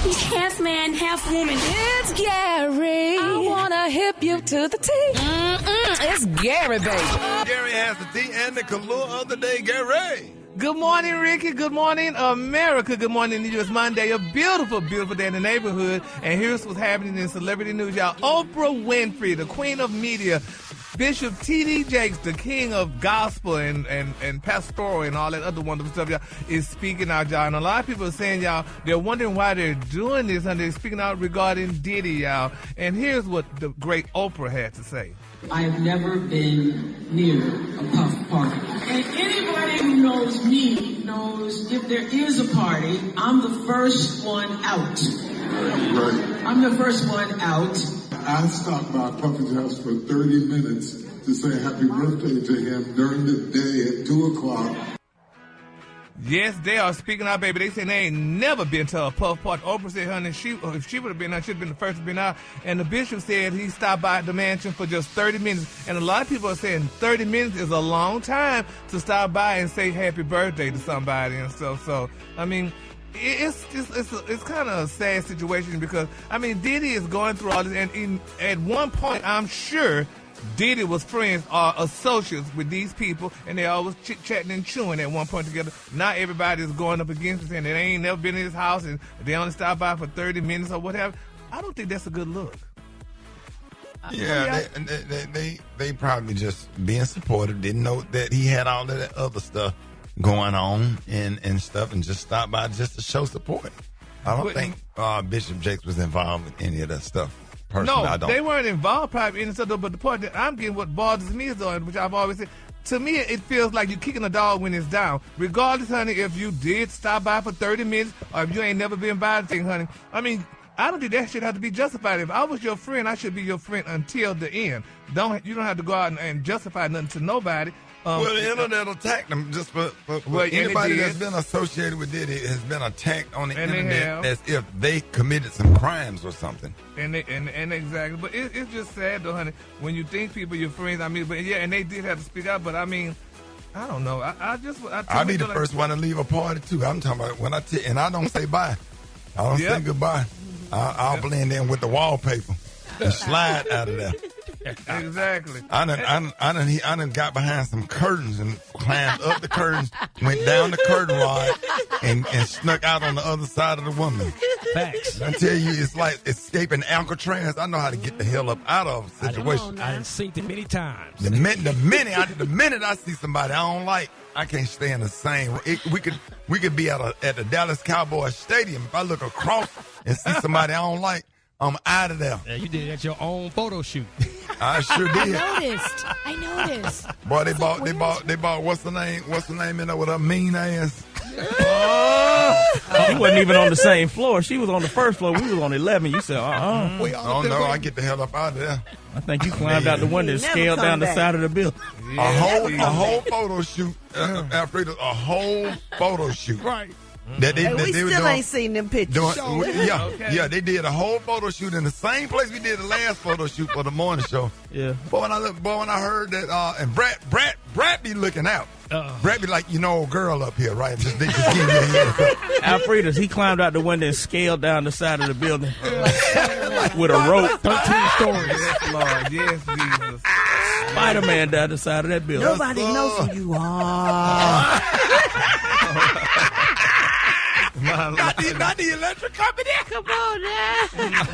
He's half man, half woman. It's Gary. I wanna hip you to the T. It's Gary, baby. Gary has the tea and the color of the day. Gary. Good morning, Rickey. Good morning, America. Good morning to you. It's Monday, a beautiful, beautiful day in the neighborhood. And here's what's happening in celebrity news, y'all. Oprah Winfrey, the queen of media, Bishop T.D. Jakes, the king of gospel and pastoral and all that other wonderful stuff, y'all, is speaking out, y'all. And a lot of people are saying, y'all, they're wondering why they're doing this, and they're speaking out regarding Diddy, y'all. And here's what the great Oprah had to say. I've never been near a puff party. And anybody who knows me knows if there is a party, I'm the first one out. Right. I'm the first one out. I stopped by Puffy's house for 30 minutes to say happy birthday to him during the day at 2 o'clock. Yes, they are speaking out, baby. They say they ain't never been to a puff party. Oprah said, honey, if she would have been there, she'd have been the first to be out. And the bishop said he stopped by the mansion for just 30 minutes. And a lot of people are saying 30 minutes is a long time to stop by and say happy birthday to somebody and stuff. So, I mean, it's kind of a sad situation because, I mean, Diddy is going through all this. And at one point, I'm sure Diddy was friends or associates with these people, and they always chit-chatting and chewing at one point together. Not everybody is going up against him, and they ain't never been in his house, and they only stop by for 30 minutes or whatever. I don't think that's a good look. Yeah, they probably just being supportive, didn't know that he had all of that other stuff going on and stuff, and just stopped by just to show support. I don't think Bishop Jakes was involved with any of that stuff. Personally, no, they weren't involved probably in stuff, but the point that I'm getting, what bothers me is, though, which I've always said, to me it feels like you're kicking a dog when it's down. Regardless, honey, if you did stop by for 30 minutes or if you ain't never been by the thing, honey, I mean, I don't think that should have to be justified. If I was your friend, I should be your friend until the end. You don't have to go out and justify nothing to nobody. Well, the internet attacked them just for anybody that's been associated with Diddy has been attacked on the internet as if they committed some crimes or something. And exactly, but it's just sad though, honey. When you think people your friends, I mean, but yeah, and they did have to speak out. But I mean, I don't know. I'll be the first one to leave a party too. I'm talking about when and I don't say bye. I don't say goodbye. I'll blend in with the wallpaper and slide out of there. Exactly. I done got behind some curtains and climbed up the curtains, went down the curtain rod, and snuck out on the other side of the woman. Facts. I tell you, it's like escaping Alcatraz. I know how to get the hell up out of a situation. I done seen it many times. The minute I see somebody I don't like, I can't stay in the same. We could be at the Dallas Cowboys stadium. If I look across and see somebody I don't like, I'm out of there. Yeah, you did it at your own photo shoot. I sure did. I noticed. Boy, they bought what's the name in there with her mean ass? She wasn't even on the same floor. She was on the first floor. We was on 11. You said, Oh no, I get the hell up out of there. I think you climbed out the window and scaled down the side of the building. Yeah, a whole photo shoot, Alfredo. A whole photo shoot. Right. We still ain't seen them pictures. They did a whole photo shoot in the same place we did the last photo shoot for the morning show. Yeah. Boy, when I heard that, and Brad be looking out. Brad be like, old girl up here, right? Just give me a head. Alfredo, he climbed out the window and scaled down the side of the building with a rope. 13 stories. Yes, Lord. Yes, Jesus. Spider-Man down the side of that building. Nobody knows who you are. Not the electric company. Come on now.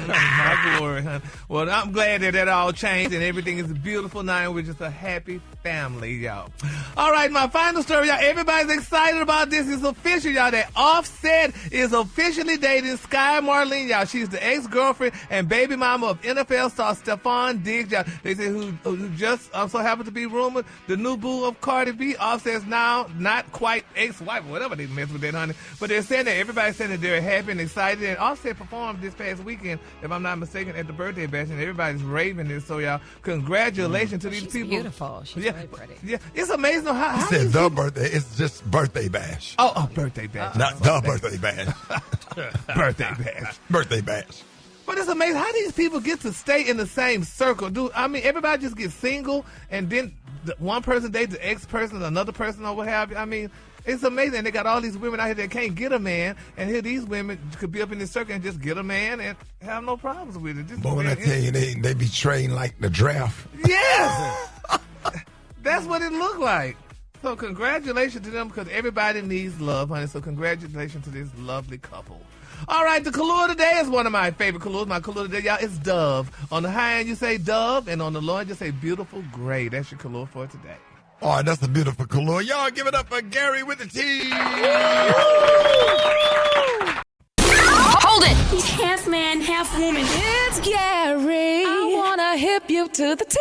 My glory, honey. Well, I'm glad that all changed and everything is beautiful now and we're just a happy family, y'all. All right, my final story, y'all. Everybody's excited about this. It's official, y'all. That Offset is officially dating Sky Marlene, y'all. She's the ex-girlfriend and baby mama of NFL star Stephon Diggs, y'all. They say who just so happened to be rumored the new boo of Cardi B. Offset's now not quite ex-wife, whatever they mess with that, honey. But they're saying that everybody's saying that they're happy and excited. And Offset performed this past weekend, if I'm not mistaken, at the birthday bash, and everybody's raving this. So, y'all, congratulations to these people. She's beautiful. She's really pretty. Yeah, it's amazing how you said the birthday. It's just birthday bash. Oh, birthday bash. Not the birthday bash. Birthday bash. Birthday bash. But it's amazing how these people get to stay in the same circle. Everybody just gets single, and then one person dates the ex person, another person, or what have you. I mean, It's amazing. And they got all these women out here that can't get a man, and here these women could be up in this circle and just get a man and have no problems with it. But when I tell you, they be trained like the draft. Yes! That's what it looked like. So congratulations to them, because everybody needs love, honey. So congratulations to this lovely couple. All right, the color today is one of my favorite colors. My color today, y'all, is Dove. On the high end, you say Dove, and on the low end, you say Beautiful Gray. That's your color for today. Oh, that's a beautiful color. Y'all give it up for Gary with the T. Hold it! He's half man, half woman. It's Gary. I wanna hip you to the T.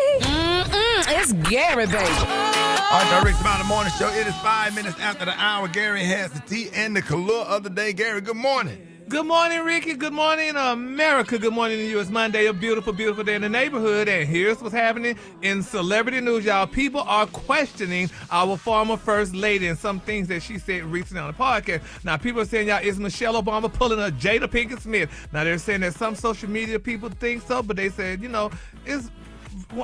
It's Gary, baby. All right, the Rick Smiley Morning Show. It is 5 minutes after the hour. Gary has the tea and the color of the day. Gary, good morning. Good morning, Ricky. Good morning, America. Good morning to you. It's Monday, a beautiful, beautiful day in the neighborhood. And here's what's happening in celebrity news, y'all. People are questioning our former first lady and some things that she said recently on the podcast. Now, people are saying, y'all, is Michelle Obama pulling a Jada Pinkett Smith? Now, they're saying that some social media people think so, but they said,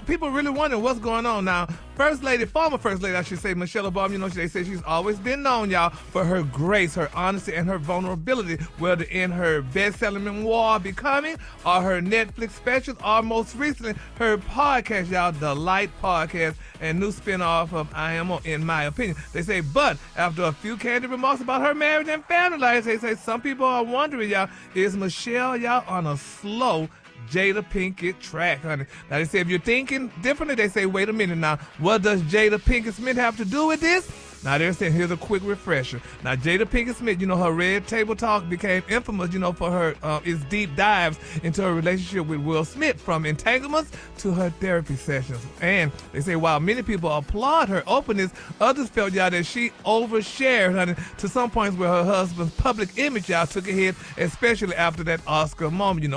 people really wondering what's going on now. Former First Lady, I should say, Michelle Obama, they say she's always been known, y'all, for her grace, her honesty, and her vulnerability, whether in her best-selling memoir, Becoming, or her Netflix specials, or most recently, her podcast, y'all, The Light Podcast, and new spinoff of I Am, in my opinion. They say, but after a few candid remarks about her marriage and family life, they say some people are wondering, y'all, is Michelle, y'all, on a slow Jada Pinkett track, honey? Now, they say if you're thinking differently, they say, wait a minute now, what does Jada Pinkett Smith have to do with this? Now, they're saying, here's a quick refresher. Now, Jada Pinkett Smith, her Red Table Talk became infamous, for her its deep dives into her relationship with Will Smith, from entanglements to her therapy sessions. And they say while many people applaud her openness, others felt, y'all, that she overshared, honey, to some points where her husband's public image, y'all, took a hit, especially after that Oscar moment,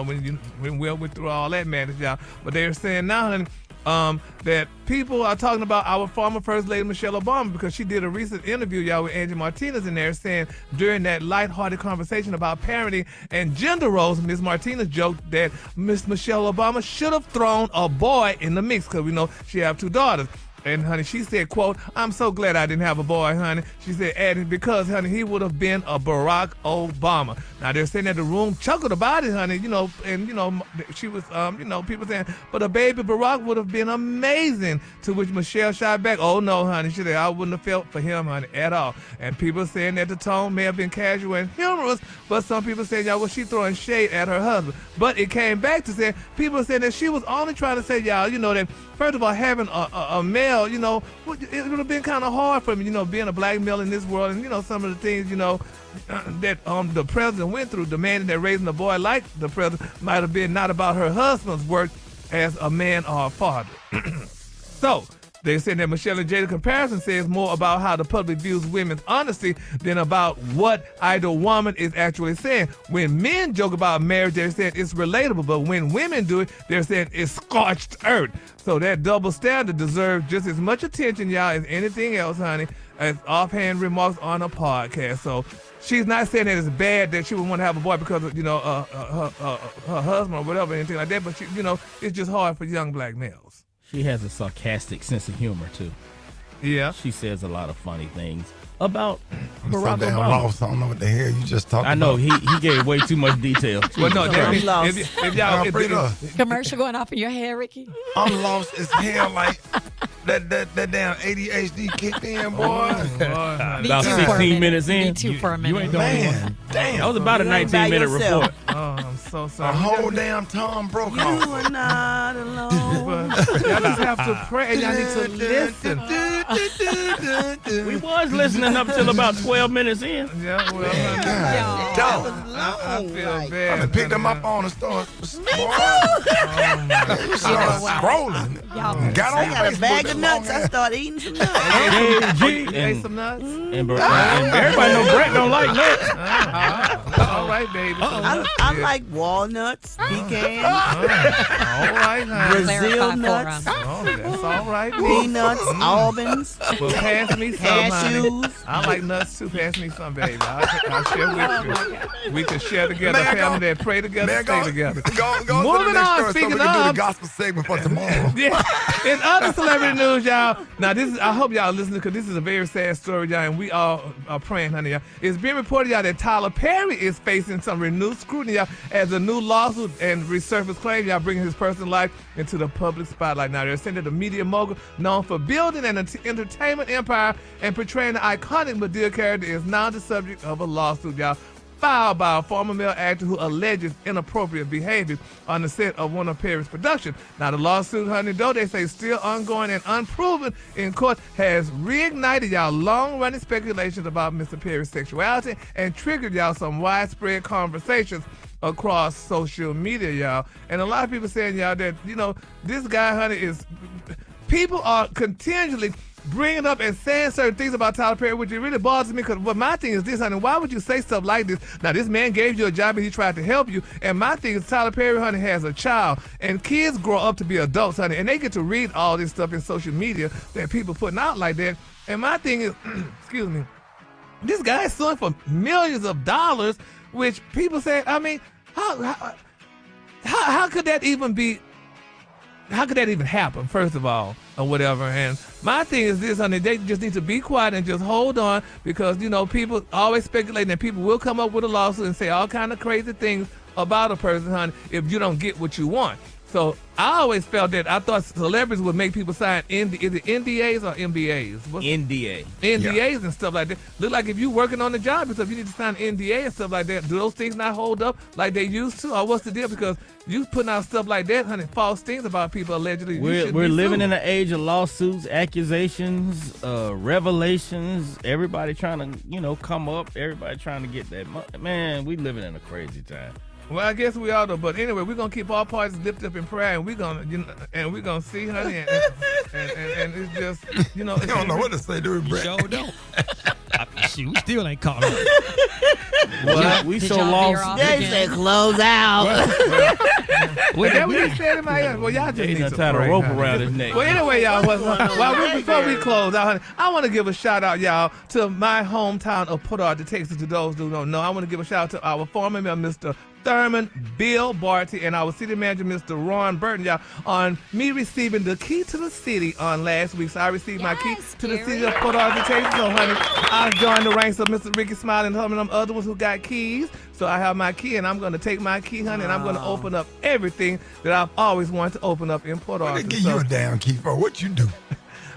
when Will went through all that madness, y'all. But they're saying now, honey, that people are talking about our former First Lady Michelle Obama, because she did a recent interview, y'all, with Angie Martinez in there, saying during that lighthearted conversation about parenting and gender roles, Ms. Martinez joked that Miss Michelle Obama should have thrown a boy in the mix, because we know she have 2 daughters. And, honey, she said, quote, I'm so glad I didn't have a boy, honey. She said, adding, because, honey, he would have been a Barack Obama. Now, they're saying that the room chuckled about it, honey, and, she was, people saying, but a baby Barack would have been amazing, to which Michelle shot back, oh, no, honey. She said, I wouldn't have felt for him, honey, at all. And people saying that the tone may have been casual and humorous, but some people saying, y'all, well, she throwing shade at her husband. But it came back to say, people saying that she was only trying to say, y'all, that, first of all, having a male, it would have been kind of hard for me, being a black male in this world, and, some of the things, that the president went through, demanding that raising a boy like the president might have been not about her husband's work as a man or a father. So, they said that Michelle and Jada comparison says more about how the public views women's honesty than about what either woman is actually saying. When men joke about marriage, they're saying it's relatable, but when women do it, they're saying it's scorched earth. So that double standard deserves just as much attention, y'all, as anything else, honey, as offhand remarks on a podcast. So she's not saying that it's bad that she would want to have a boy because of, her husband or whatever, anything like that, but she, it's just hard for young black males. She has a sarcastic sense of humor, too. Yeah. She says a lot of funny things about Barack so damn Obama. Lost. I don't know what the hell you just talking I know, about. he gave way too much detail. Well, no, if y'all... Commercial going off in your head, Ricky? I'm lost as hell, like that damn ADHD kicked in, boy. About 16 minutes in. Me too for a minute. You ain't doing Man, damn. That was about a 19-minute report. Oh, I'm so A sorry. whole damn Tom broke You off. are not alone. But y'all just have to pray and y'all need to listen. We was listening up till about 12 minutes in. Yeah, well, God, That was dog. I long. feel like- bad. I picked them up on the store. Scrolling. Y'all, Got I on got a Facebook bag that of nuts. long I ass- started eating some nuts. KG You ate some nuts? and everybody know Brett don't like nuts. All right, baby. Some nuts, I yeah. like walnuts, pecans, All right, honey. Brazil nuts, Oh, that's all right, baby. peanuts, almonds, Well, pass me some, honey. cashews. I like nuts too. Pass me some, baby. I'll share with you. We can share together, Man, family go- that pray together, Man, stay go together. to the Moving next on, story so speaking we can do of- the gospel segment for tomorrow. Yeah. In other celebrity news, y'all. Now, I hope y'all listening because this is a very sad story, y'all, and we all are praying, honey, y'all. It's being reported, y'all, that Tyler Perry is facing some renewed scrutiny, y'all, as a new lawsuit and resurfaced claim, y'all, bringing his personal life into the public spotlight. Now, they're saying that the media mogul known for building an entertainment empire and portraying the iconic Madea character is now the subject of a lawsuit, y'all, filed by a former male actor who alleges inappropriate behavior on the set of one of Perry's productions. Now, the lawsuit, honey, though they say still ongoing and unproven in court, has reignited y'all long-running speculations about Mr. Perry's sexuality and triggered y'all some widespread conversations across social media, y'all. And a lot of people saying, y'all, that, you know, this guy, honey, is... People are continually bringing up and saying certain things about Tyler Perry, which it really bothers me, because my thing is this, honey, why would you say stuff like this? Now, this man gave you a job and he tried to help you, and my thing is Tyler Perry, honey, has a child, and kids grow up to be adults, honey, and they get to read all this stuff in social media that people putting out like that, and my thing is, excuse me, this guy is suing for millions of dollars, which people say, I mean, how could that even be? How could that even happen, first of all, or whatever? And my thing is this, honey, they just need to be quiet and just hold on, because, you know, people always speculating that people will come up with a lawsuit and say all kind of crazy things about a person, honey, if you don't get what you want. So I always felt that I thought celebrities would make people sign is it NDAs or MBAs? NDAs and stuff like that. Look like if you working on the job and stuff, you need to sign NDA and stuff like that. Do those things not hold up like they used to, or what's the deal? Because you putting out stuff like that, honey, false things about people allegedly. We're living in an age of lawsuits, accusations, revelations. Everybody trying to, you know, come up. Everybody trying to get that money. Man, we living in a crazy time. Well, I guess we are though. But anyway, we're gonna keep all parties lifted up in prayer, and we're gonna, you know, see, honey, and it's just, you know, You don't know what to say, do it, Brett? Sure don't. Shoot, we still ain't caught up. Well, we so lost. They said close out. Well, that what he said in my ear. Well, y'all just Ain't need no to tie a pray, rope honey. around his neck. Well, anyway, y'all, before we close out, honey, I want to give a shout out, y'all, to my hometown of Port Arthur, Texas. To those who don't know, I want to give a shout out to our former mayor, Mr. Thurman Bill Barty, and our city manager, Mr. Ron Burton, y'all, on me receiving the key to the city on last week. So I received my key to the city of Port Arthur, Texas. So, honey, I joined the ranks of Mr. Rickey, Smiley, and some of them other ones who got keys. So I have my key, and I'm going to take my key, honey, and I'm going to open up everything that I've always wanted to open up in Port Arthur. They give you a damn key for what you do.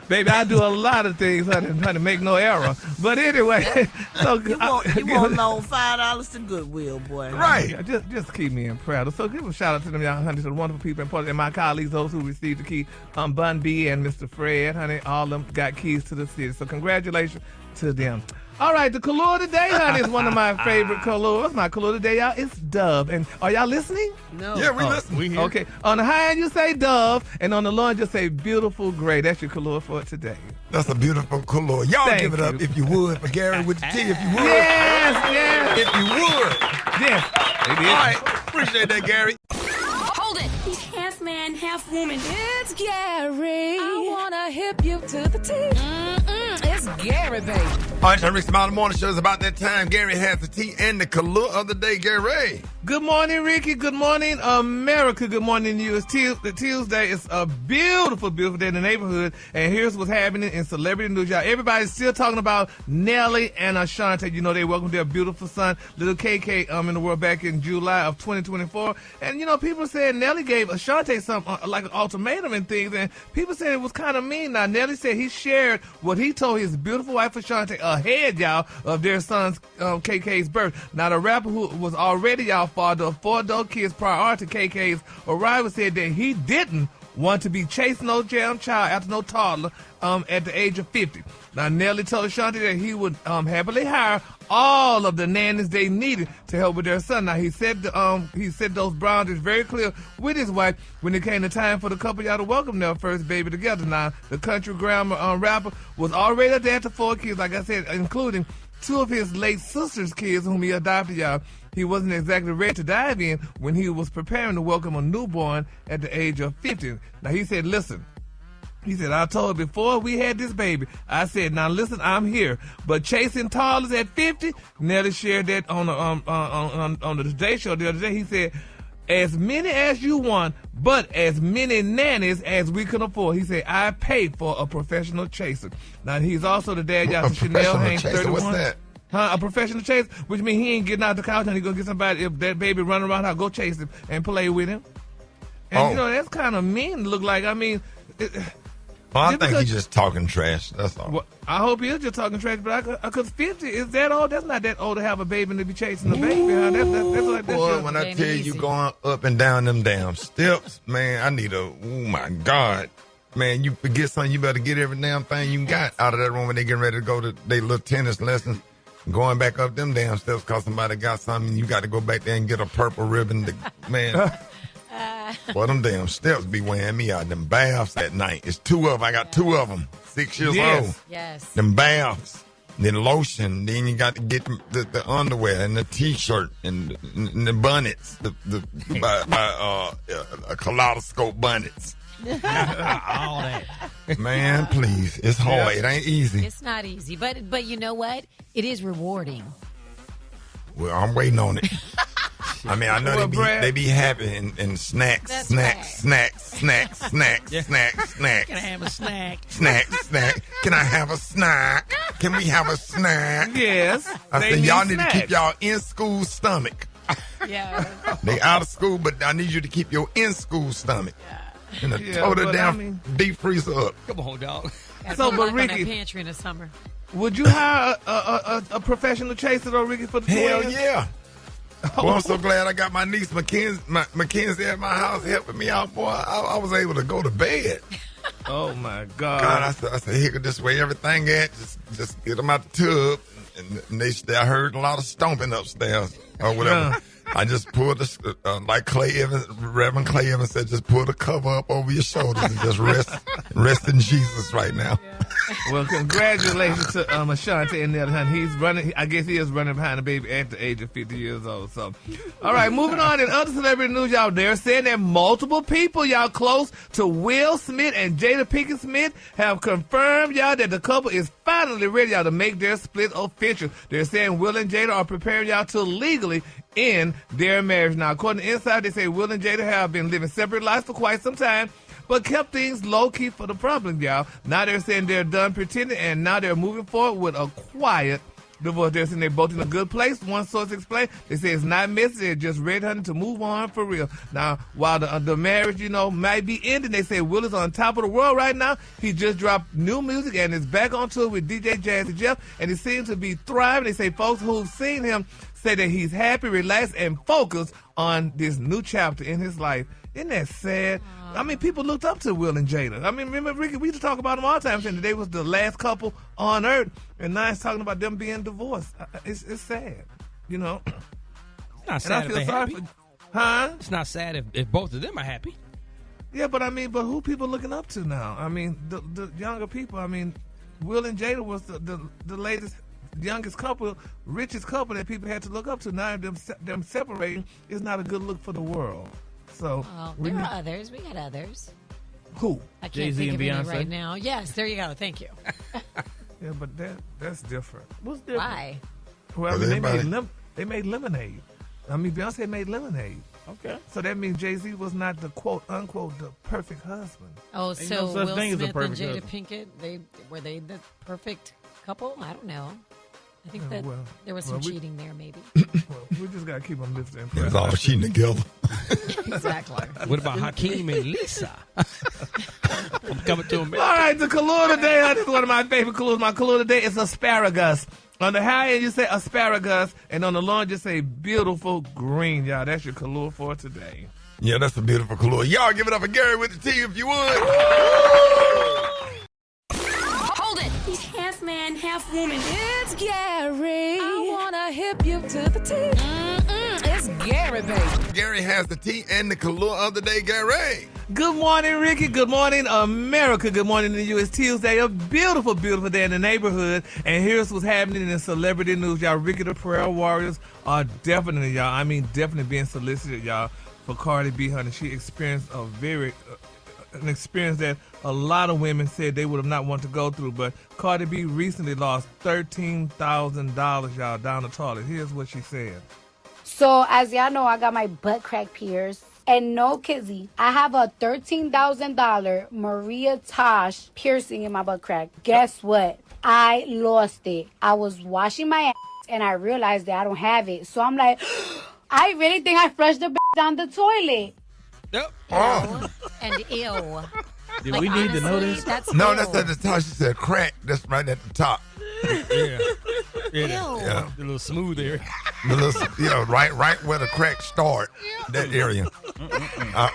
Baby, I do a lot of things, honey, trying to make no error. But anyway, so You won't loan $5 to Goodwill, boy. Right. Yeah, just keep me in prayer. So give a shout out to them, y'all, honey, to the wonderful people in Portland, and my colleagues, those who received the key, Bun B and Mr. Fred, honey, all of them got keys to the city. So congratulations to them. All right, the color today, honey, is one of my favorite colors. My color today, y'all, is Dove. And are y'all listening? No. Yeah, we listen. We here. Okay. On the high end, you say Dove, and on the low end, you say Beautiful Gray. That's your color for today. That's a beautiful color. Y'all Thank give it up you. if you would for Gary with the T, if you would. Yes. If you would. Yes. All right. Appreciate that, Gary. Hold it. He's half man, half woman. It's Gary. I wanna hip you to the T. It's Gary, baby. All right, Rick Smiley Morning Show is about that time. Gary has the tea and the color of the day. Gary. Good morning, Ricky. Good morning, America. Good morning to you. It's Tuesday. It's a beautiful, beautiful day in the neighborhood. And here's what's happening in celebrity news, y'all. Everybody's still talking about Nelly and Ashanti. You know, they welcomed their beautiful son, little KK, in the world back in July of 2024. And, you know, people saying Nelly gave Ashanti something like an ultimatum and things. And people said it was kind of mean. Now, Nelly said he shared what he told his beautiful wife, Ashanti, ahead, y'all, of their son's KK's birth. Now, the rapper who was already, y'all, father of 4 adult kids prior to KK's arrival said that he didn't want to be chasing no damn child after no toddler at the age of 50. Now, Nelly told Ashanti that he would happily hire all of the nannies they needed to help with their son. Now, he said those boundaries very clear with his wife when it came to time for the couple y'all to welcome their first baby together. Now, the country grammar rapper was already there to 4 kids, like I said, including 2 of his late sister's kids whom he adopted, y'all. He wasn't exactly ready to dive in when he was preparing to welcome a newborn at the age of 50. Now, he said, listen, he said, I told her before we had this baby, I said, now listen, I'm here. But chasing toddlers at 50, Nelly shared that on the Today Show the other day. He said, as many as you want, but as many nannies as we can afford. He said, I paid for a professional chaser. Now, he's also the dad, y'all, to Chanel Haynes, 31. What's that? A professional chaser, which means he ain't getting out the couch and he gonna get somebody, if that baby running around, I'll go chase him and play with him. And, you know, that's kind of mean to look like. I mean... Well, I think he's just talking trash. That's all. Well, I hope he is just talking trash, but because 50 is that old? That's not that old to have a baby and to be chasing a baby. Huh? That's like that. Boy, when I tell you going up and down them damn steps, man, I need oh my God. Man, you forget something, you better get every damn thing you got out of that room when they getting ready to go to their little tennis lessons. Going back up them damn steps because somebody got something, you got to go back there and get a purple ribbon. Man. Well, them damn steps be wearing me out. Them baths at night. It's 2 of them. I got 2 of them. 6 years old. Yes. Them baths. Then lotion. Then you got to get the underwear and the T-shirt and the bonnets. The kaleidoscope bonnets. All that. Man, please. It's hard. It ain't easy. It's not easy. But you know what? It is rewarding. Well, I'm waiting on it. I mean, I know they be happy and snacks. Can I have a snack? Snack. Can I have a snack? Can we have a snack? Yes. I said, y'all need to keep y'all in-school stomach. Yeah. They out of school, but I need you to keep your in-school stomach. And tow the damn deep freezer up. Come on, dog. So, but Ricky, in pantry in the summer. Would you hire a professional chaser though, Ricky, for the Hell twins? yeah. Boy, I'm so glad I got my niece Mackenzie at my house helping me out, boy. I was able to go to bed. Oh my God! I said, here, this way everything at. Just get them out the tub, and I heard a lot of stomping upstairs or whatever. I just pulled like Reverend Clay Evans said, just pull the cover up over your shoulders and just rest in Jesus right now. Well, congratulations to Ashante and Nelly Hunt. He's running. I guess he is running behind the baby at the age of 50 years old. So, all right, moving on. In other celebrity news, y'all, they're saying that multiple people, y'all, close to Will Smith and Jada Pinkett Smith have confirmed, y'all, that the couple is finally ready, y'all, to make their split official. They're saying Will and Jada are preparing y'all to legally end their marriage. Now, according to Inside, they say Will and Jada have been living separate lives for quite some time, but kept things low-key for the problem, y'all. Now they're saying they're done pretending, and now they're moving forward with a quiet divorce. They're saying they're both in a good place. One source explained, they say it's not messy, they're just ready, honey, to move on for real. Now, while the marriage, might be ending, they say Will is on top of the world right now. He just dropped new music and is back on tour with DJ Jazzy Jeff, and he seems to be thriving. They say folks who've seen him say that he's happy, relaxed, and focused on this new chapter in his life. Isn't that sad? I mean, people looked up to Will and Jada. I mean, remember, Ricky, we used to talk about them all the time, saying that they was the last couple on earth, and now it's talking about them being divorced. It's sad, It's not sad if they're happy. Huh? It's not sad if both of them are happy. Yeah, but who people looking up to now? I mean, the younger people. I mean, Will and Jada was the latest, youngest couple, richest couple that people had to look up to. Now them separating is not a good look for the world. So there are others. We got others. Who? I can't think of any right now. Yes, there you go. Thank you. Yeah, but that's different. What's different? Why? Well, they made lemonade. I mean, Beyonce made lemonade. Okay. So that means Jay-Z was not the quote unquote the perfect husband. Oh, so Will Smith and Jada Pinkett, were they the perfect couple? I don't know. I think that there was some cheating there, maybe. We just got to keep them lifted. It was all cheating together. Exactly. What about Hakeem and Lisa? I'm coming to America. All right, the color today, this is one of my favorite colors. My color today is asparagus. On the high end, you say asparagus, and on the low end, you say beautiful green, y'all. That's your color for today. Yeah, that's a beautiful color. Y'all give it up for Gary with the T if you would. Hold it. He's half man, half woman. It's Gary. I wanna hip you to the T. It's Gary, baby. Gary has the T and the color of the day, Gary. Good morning, Ricky. Good morning, America. Good morning to you. It's Tuesday, a beautiful, beautiful day in the neighborhood. And here's what's happening in celebrity news, y'all. Ricky the Prayer Warriors are definitely, y'all, definitely being solicited, y'all, for Cardi B, honey. She experienced an experience that a lot of women said they would have not wanted to go through. But Cardi B recently lost $13,000, y'all, down the toilet. Here's what she said. So as y'all know, I got my butt crack pierced. And no kizzy, I have a $13,000 Maria Tosh piercing in my butt crack. Guess what? I lost it. I was washing my ass and I realized that I don't have it. So I'm like, I really think I flushed the down the toilet. Yep. Oh. And ew. Did we need to know this? That's at the top. She said crack. That's right at the top. Yeah. Yeah. The little smooth area. The little, right where the crack start. That area.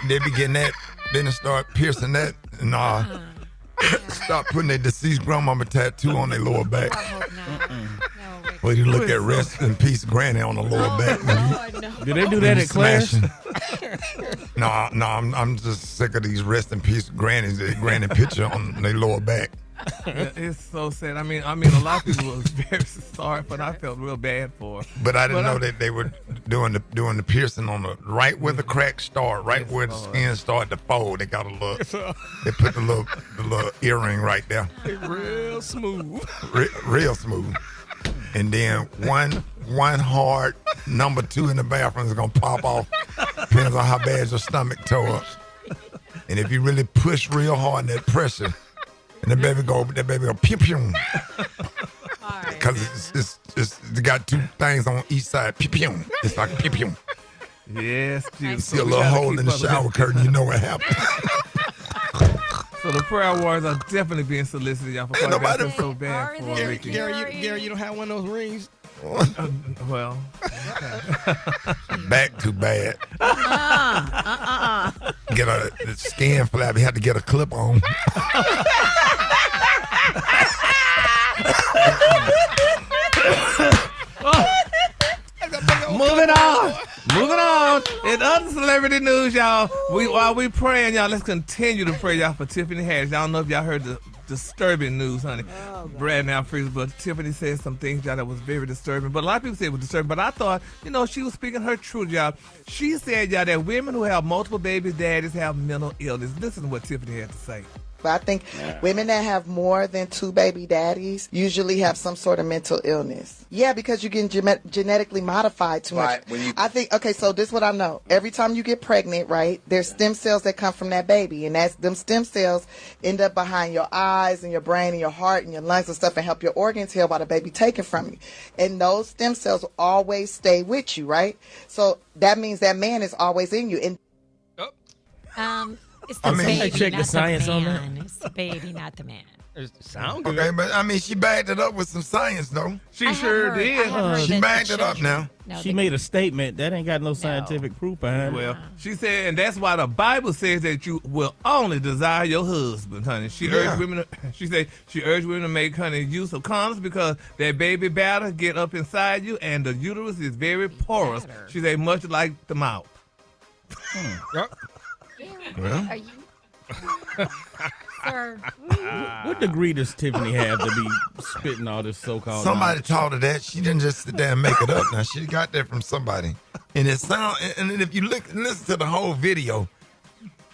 They be getting that. Then they start piercing that and start putting their deceased grandmama tattoo on their lower back. Well, you look at rest in peace granny on the lower back. No. Do they do that at Claire's? No, I'm just sick of these rest in peace grannies. The granny picture on their lower back. It's so sad. I mean, a lot of people was very sorry, but I felt real bad for her. But I didn't know that they were doing the piercing on the right where the crack start, right where the skin started to fold. They got a look. They put the little earring right there. Real smooth. Real smooth. And then one hard number 2 in the bathroom is gonna pop off. Depends on how bad your stomach tore up. And if you really push real hard, that pressure. And the baby go pew pew. Because it's got 2 things on each side. Pew pew. It's like pew pew. Yes, you see a little hole in the shower curtain, you know what happened. So the prayer warriors are definitely being solicited, y'all. For nobody so bad for Rickey. Gary, you don't have one of those rings? Well, back too bad. Get a skin flap. You have to get a clip on. Moving on. In other celebrity news, y'all, while we praying, y'all, let's continue to pray, y'all, for Tiffany Haddish. I don't know if y'all heard the disturbing news, honey. Brad now freeze, but Tiffany said some things, y'all, that was very disturbing. But a lot of people said it was disturbing. But I thought, she was speaking her truth, y'all. She said, y'all, that women who have multiple baby daddies have mental illness. Listen to what Tiffany had to say. But I think women that have more than 2 baby daddies usually have some sort of mental illness. Yeah, because you're getting genetically modified too much. I think, so this is what I know. Every time you get pregnant, right, there's stem cells that come from that baby. And them stem cells end up behind your eyes and your brain and your heart and your lungs and stuff and help your organs heal while the baby taken from you. And those stem cells will always stay with you, right? So that means that man is always in you. And it's the baby, check the science on that. It's the baby, not the man. Sound good. Okay, but she backed it up with some science, though. She sure did. She backed it up now. She made a statement that ain't got no scientific proof behind it. Well, she said, and that's why the Bible says that you will only desire your husband, honey. She urged women. She said she urged women to make, honey, use of condoms because that baby batter get up inside you, and the uterus is very porous. She said, much like the mouth. Yep. Well, are you, sir? What degree does Tiffany have to be spitting all this so-called? Somebody taught her that. She didn't just sit there and make it up. Now she got that from somebody. And it sound. And if you listen to the whole video,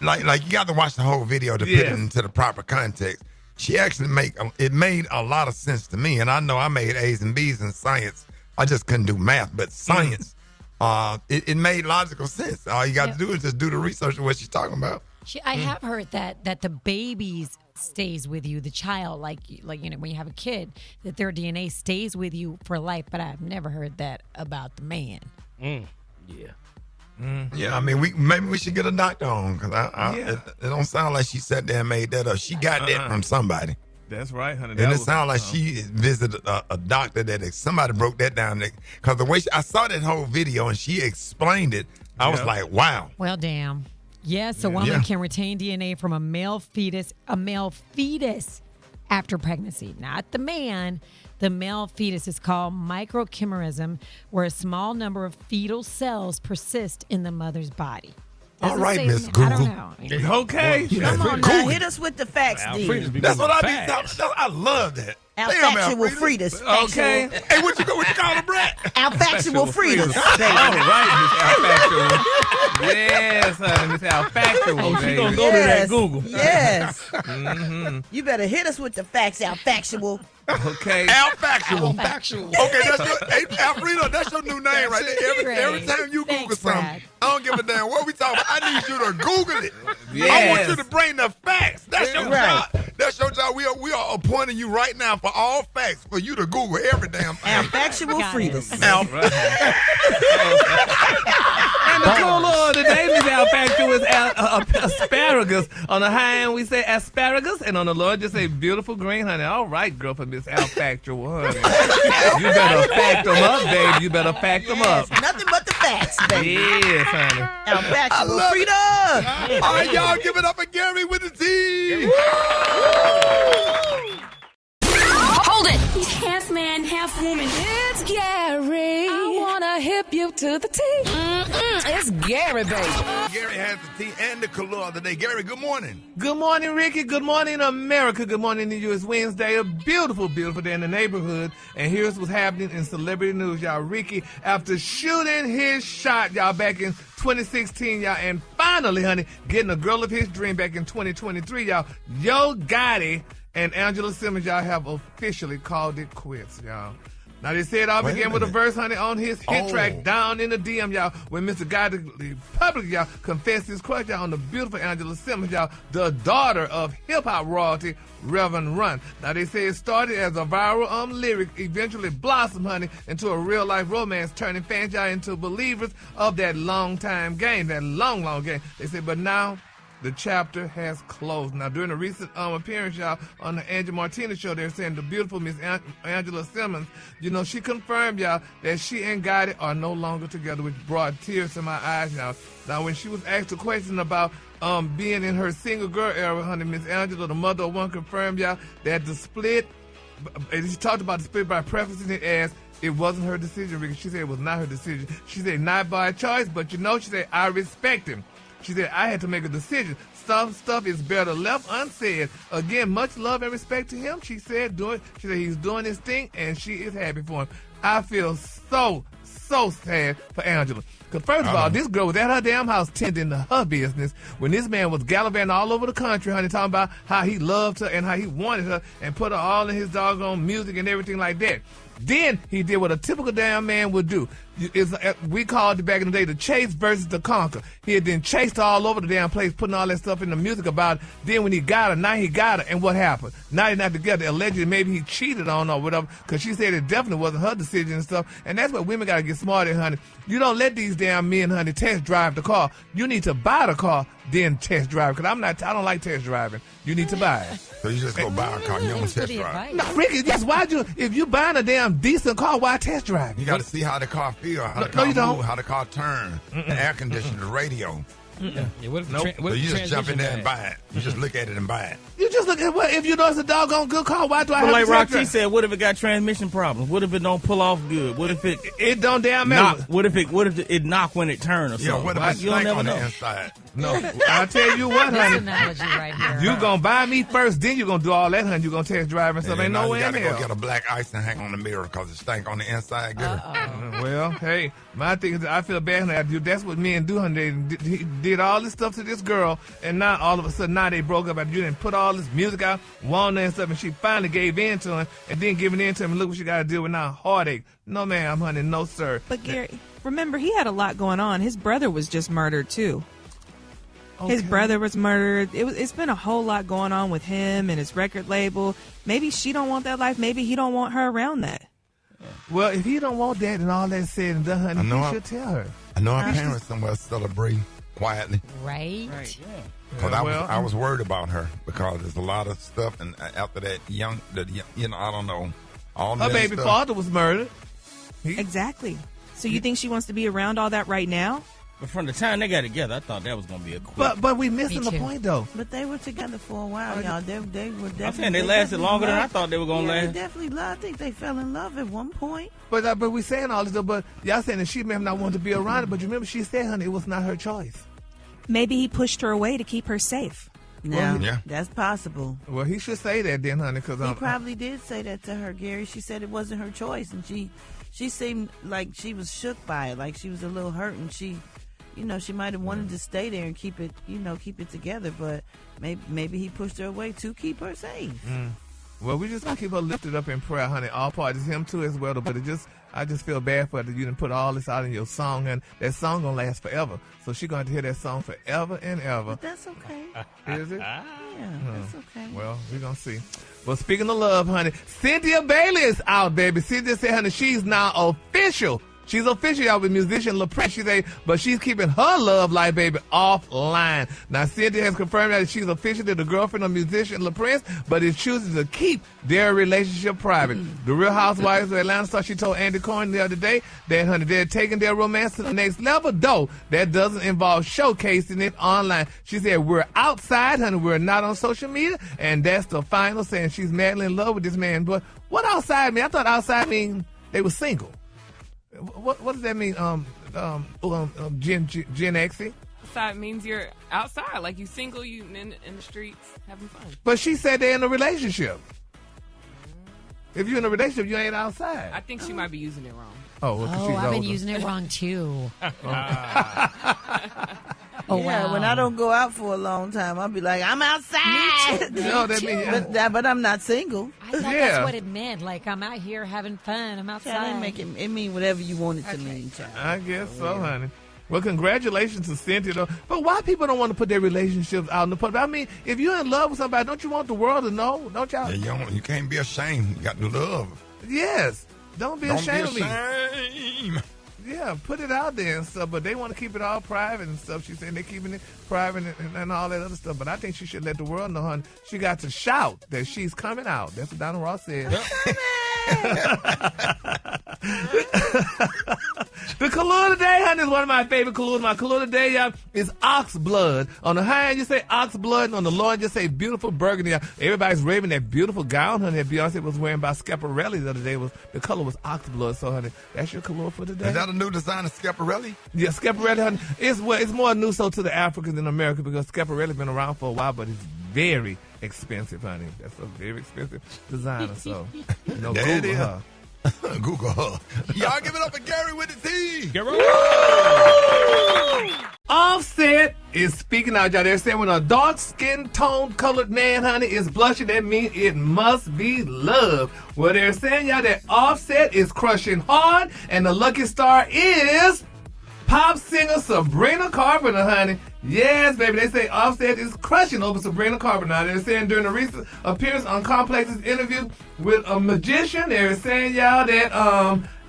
like you got to watch the whole video to put it into the proper context. She actually made a lot of sense to me. And I know I made A's and B's in science. I just couldn't do math, but science. It made logical sense. All you got to do is just do the research of what she's talking about. I have heard that the babies stays with you, the child, like when you have a kid, that their DNA stays with you for life. But I've never heard that about the man. Yeah. Yeah, I mean, maybe we should get a doctor on because it don't sound like she sat there and made that up. She got that from somebody. That's right, honey. And it sounds like she visited a doctor that somebody broke that down. Because the way I saw that whole video and she explained it, I was like, wow. Well, damn. Yes, a woman can retain DNA from a male fetus after pregnancy, not the man. The male fetus is called microchimerism, where a small number of fetal cells persist in the mother's body. All right, Miss Google. I don't know. Okay. Come on now, hit us with the facts, D. That's what I be talking. I love that. Our factual freedom. Okay. Hey, what you call it, Brett? Our factual freedom. All right, Miss Our factual. Yes, honey. Miss Al Factual. Oh, she baby. gonna go to that Google. Yes. Mm-hmm. You better hit us with the facts, Al Factual. Okay. Al Factual. Factual. Okay, that's your, hey, Alfredo, that's your new name right there. Every time you Google Thanks, something, Brad. I don't give a damn what we talking about. I need you to Google it. I Yes. want you to bring the facts. That's your job. That's your job. We are appointing you right now for all facts for you to Google every damn thing. Al Factual Fritas. And the cool Lord today, Miss Al Factual is asparagus. On the high end, we say asparagus, and on the low, just say beautiful green, honey. All right, girl, for Miss Al Factual, honey. You better fact them up, baby. You better fact them up. Nothing but the facts, baby. Yes, honey. Al Factual Fritas. All right, y'all, give it up for Gary with the T. Hold it. He's half man, half woman. It's Gary. I wanna hip you to the T. It's Gary, baby. Gary has the T and the color today. Gary, good morning. Good morning, Ricky. Good morning, America. Good morning to you. It's Wednesday, a beautiful, beautiful day in the neighborhood. And here's what's happening in celebrity news, y'all. Ricky, after shooting his shot, y'all, back in 2016, y'all, and finally, honey, getting a girl of his dream back in 2023, y'all, Yo Gotti and Angela Simmons, y'all, have officially called it quits, y'all. Now, they said I'll begin with a verse, honey, on his hit track, Down in the DM, y'all, when Mr. Gotti publicly, y'all, confessed his crush, y'all, on the beautiful Angela Simmons, y'all, the daughter of hip-hop royalty, Reverend Run. Now, they say it started as a viral lyric, eventually blossomed, honey, into a real-life romance, turning fans, y'all, into believers of that long-time game, that long, long game. They say, but now the chapter has closed. Now, during a recent appearance, y'all, on the Angie Martinez show, they're saying the beautiful Miss Angela Simmons, you know, she confirmed, y'all, that she and Gotti are no longer together, which brought tears to my eyes, y'all. Now, when she was asked a question about being in her single girl era, honey, Miss Angela, the mother of one, confirmed, y'all, that the split, and she talked about the split by prefacing it as, it wasn't her decision, Ricky. She said it was not her decision. She said not by choice, but you know, she said, I respect him. She said, I had to make a decision. Some stuff is better left unsaid. Again, much love and respect to him. She said, she said he's doing his thing, and she is happy for him. I feel so sad for Angela. Because first of all, this girl was at her damn house tending to her business when this man was gallivanting all over the country, honey, talking about how he loved her and how he wanted her and put her all in his doggone music and everything like that. Then he did what a typical damn man would do. We called it back in the day the chase versus the conquer. He had been chased all over the damn place, putting all that stuff in the music about it. Then when he got her, now he got her, and what happened? Now they're not together. Allegedly, maybe he cheated on her or whatever, because she said it definitely wasn't her decision and stuff. And that's what women got to get smart at, honey. You don't let these damn men, honey, test drive the car. You need to buy the car, then test drive. Because I don't like test driving. You need to buy it. So you just go buy a car, you don't test drive. No, Ricky, that's why if you buying a damn decent car, why test drive? You got to see how the car feels, how the No, car you don't. move, how the car turns, the air conditioner, the radio. Yeah, what if So you just jump in there and buy it. You just look at it and buy it. You just look at what if you know it's a doggone good car. Why do I But have like to test Rocky drive? said, what if it got transmission problems? What if it don't pull off good? What if it don't damn matter? What if it knock when it turn or something? Yeah, what if it's You don't snake never on know. the inside? No, I'll tell you what, This honey. analogy right here. You gonna buy me first, then you gonna do all that, honey. You gonna test drive and stuff. And Ain't now no way you in got to go hell. get a black ice and hang on the mirror because it stank on the inside good. Well, hey, my thing is, I feel bad, honey. That's what men do, honey. He did all this stuff to this girl, and now all of a sudden, now they broke up after you didn't put all this music out, wanted and stuff, and she finally gave in to him, and then giving in to him, and look what she got to deal with now, heartache. No, ma'am, honey, no, sir. But Gary, remember, he had a lot going on. His brother was just murdered, too. Okay. His brother was murdered. It's been a whole lot going on with him and his record label. Maybe she don't want that life. Maybe he don't want her around that. Well, if he don't want that and all that said and done, honey, he should tell her. I know our parents somewhere celebrating quietly. Right. Because I was worried about her because there's a lot of stuff, and after that, I don't know. All Her that baby stuff. father was murdered. Exactly. So you think she wants to be around all that right now? But from the time they got together, I thought that was going to be a quick. But we missing the point, though. But they were together for a while, y'all. They were definitely. I'm saying they lasted longer than I thought they were going to They last. definitely loved. I think they fell in love at one point. But we saying all this stuff, but y'all saying that she may have not wanted to be around it, but you remember she said, honey, it was not her choice. Maybe he pushed her away to keep her safe. Now, that's possible. Well, he should say that then, honey, because He probably did say that to her, Gary. She said it wasn't her choice, and she seemed like she was shook by it, like she was a little hurt, and she, she might have wanted to stay there and keep it together, but maybe he pushed her away to keep her safe. Well, we just gonna keep her lifted up in prayer, honey. All parties, him too as well. But I just feel bad for her that you didn't put all this out in your song, and that song gonna last forever. So she gonna have to hear that song forever and ever. But that's okay. Is it? Yeah, that's okay. Well, we're gonna see. Well, speaking of love, honey, Cynthia Bailey is out, baby. Cynthia said, honey, she's now official. She's official, y'all, with musician LaPrince. She say, but she's keeping her love life, baby, offline. Now, Cynthia has confirmed that she's officially the girlfriend of musician LaPrince, but is choosing to keep their relationship private. The Real Housewives of Atlanta star, she told Andy Cohen the other day that, honey, they're taking their romance to the next level, though that doesn't involve showcasing it online. She said, we're outside, honey, we're not on social media, and that's the final saying. She's madly in love with this man. But what outside mean? I thought outside mean they were single. What does that mean, Gen X? Outside means you're outside, like you single, you in the streets having fun. But she said they're in a relationship. If you're in a relationship, you ain't outside. I think she might be using it wrong. I've been using it wrong too. Wow. When I don't go out for a long time, I'll be like, I'm outside. But I'm not single. I thought that's what it meant. Like, I'm out here having fun. I'm outside. It mean whatever you want it to mean, child. I guess so, honey. Well, congratulations to Cynthia, though. But why people don't want to put their relationships out in the public? I mean, if you're in love with somebody, don't you want the world to know? Don't y'all? Yeah, you can't be ashamed. You got to love. Yes. Don't be ashamed of me. Shame. Yeah, put it out there and stuff, but they want to keep it all private and stuff. She's saying they're keeping it private and all that other stuff. But I think she should let the world know, honey. She got to shout that she's coming out. That's what Donna Ross said. The color today, honey, is one of my favorite colors. My color today, y'all, is ox blood. On the high end, you say ox blood, and on the low end, you say beautiful burgundy. Everybody's raving that beautiful gown, honey, that Beyonce was wearing by Schiaparelli the other day. The color was ox blood. So, honey, that's your color for today. Is that a new design of Schiaparelli? Yeah, Schiaparelli, honey. It's more new so to the Africans than America because Schiaparelli's been around for a while, but it's very expensive, honey. That's a very expensive designer. So, Google her. Google her. Y'all give it up for Gary with the T. Gary. Offset is speaking out, y'all. They're saying when a dark skin tone colored man, honey, is blushing, that means it must be love. Well, they're saying, y'all, that Offset is crushing hard, and the lucky star is pop singer Sabrina Carpenter, honey. Yes, baby. They say Offset is crushing over Sabrina Carpenter. Now, they're saying during a recent appearance on Complex's interview with a magician, they're saying, y'all, that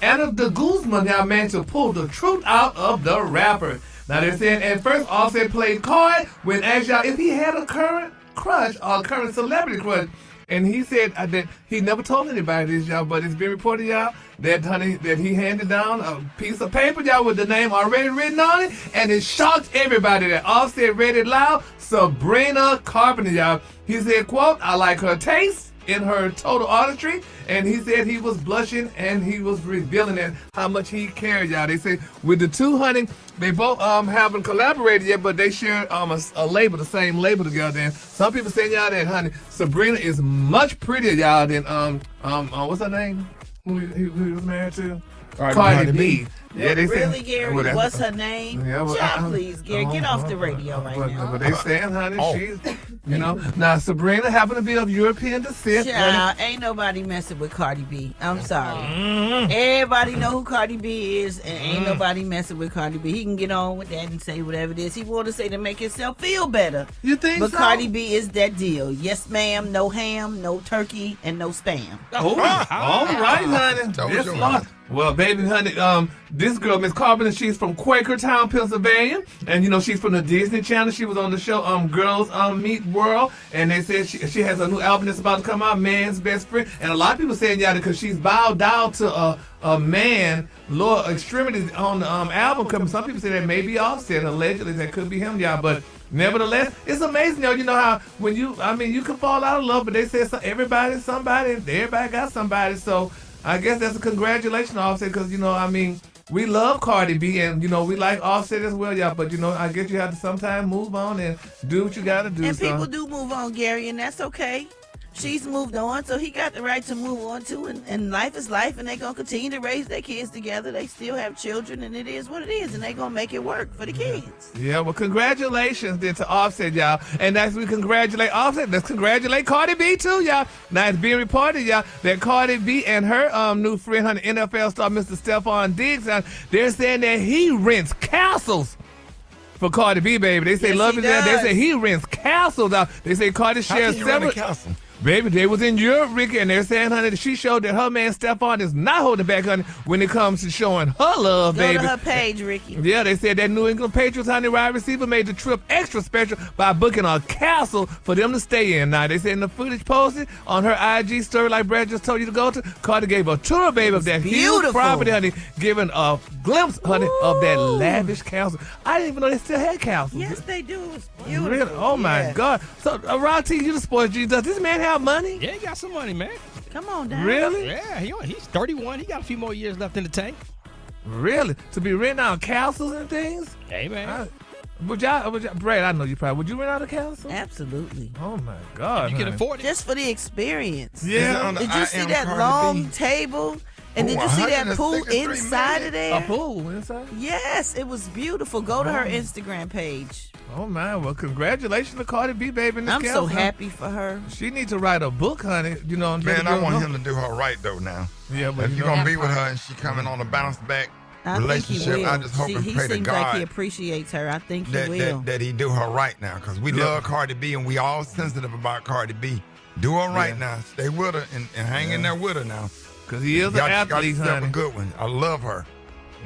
Anna de Guzman, y'all, managed to pull the truth out of the rapper. Now, they're saying at first Offset played coy when asked y'all if he had a current crush or a current celebrity crush. And he said that he never told anybody this, y'all, but it's been reported, y'all, that, honey, that he handed down a piece of paper, y'all, with the name already written on it, and it shocked everybody that Offset read it loud. Sabrina Carpenter, y'all. He said, quote, I like her taste in her total artistry, and he said he was blushing and he was revealing that how much he cared, y'all. They say with the two, honey, they both haven't collaborated yet, but they share a label, the same label together. And some people say, y'all, that, honey, Sabrina is much prettier, y'all, than what's her name? Who he was married to? Cardi B. Yeah, they really, Gary? What's her name? Yeah, well, please, Gary, get off the radio now. But they saying, honey, she's, now Sabrina happened to be of European descent. Child, ain't nobody messing with Cardi B. I'm sorry. Everybody know who Cardi B is, and ain't nobody messing with Cardi B. He can get on with that and say whatever it is he want to say to make himself feel better. You think But so? Cardi B is that deal. Yes, ma'am, no ham, no turkey, and no spam. Oh, all right, honey. Well, baby, honey, this girl, Miss Carpenter, she's from Quakertown, Pennsylvania, and she's from the Disney Channel. She was on the show Girls Meet World, and they said she has a new album that's about to come out, Man's Best Friend, and a lot of people saying, yeah, because she's bowed down to a man, Lower Extremities on the album coming. Some people say that may be Offset, allegedly that could be him, y'all, but nevertheless, it's amazing, you know how when you can fall out of love, but they say everybody got somebody, so I guess that's a congratulations, Offset, because, we love Cardi B, and, we like Offset as well, y'all, but, I guess you have to sometimes move on and do what you got to do. And people do move on, Gary, and that's okay. She's moved on, so he got the right to move on too. And life is life, and they're gonna continue to raise their kids together. They still have children, and it is what it is, and they're gonna make it work for the kids. Yeah, well, congratulations then to Offset, y'all. And as we congratulate Offset, let's congratulate Cardi B too, y'all. Now it's being reported, y'all, that Cardi B and her new friend, her NFL star, Mr. Stephon Diggs, they're saying that he rents castles for Cardi B, baby. They say love is there. They say he rents castles out. They say Cardi shares several. Baby, they was in Europe, Rickey, and they're saying, honey, that she showed that her man Stephon is not holding back, honey, when it comes to showing her love, baby. Go to her page, Rickey. Yeah, they said that New England Patriots, honey, wide receiver made the trip extra special by booking a castle for them to stay in. Now, they said in the footage posted on her IG story, like Brad just told you to go to, Cardi gave a tour, baby, of that huge property, honey, giving a glimpse, honey, of that lavish castle. I didn't even know they still had castles. Yes, they do. It was beautiful. Really? Oh, my God. So, Ron T, you the sports G, does this man have money? Yeah, he got some money, man. Come on, Dad. Really? Yeah, he's 31. He got a few more years left in the tank. Really? To be renting out castles and things? Hey, man. Brad, I know you probably, would you rent out a castle? Absolutely. Oh, my God. You can afford it. Just for the experience. Yeah. Did you see that long table? And did you see that pool inside of there? A pool inside? Yes, it was beautiful. Go to her Instagram page. Oh, man. Well, congratulations to Cardi B, baby. In this I'm castle. so happy for her. She needs to write a book, honey. You know, man, I want him to do her right, though, now. Yeah, but if you're going to be with her and she coming on a bounce back relationship, I just hope and pray to He seems God like he appreciates her. I think he will. That he do her right now, because we love Cardi B and we all sensitive about Cardi B. Do her right now. Stay with her and hang in there with her now. Because he is an athlete, honey. A good one. I love her.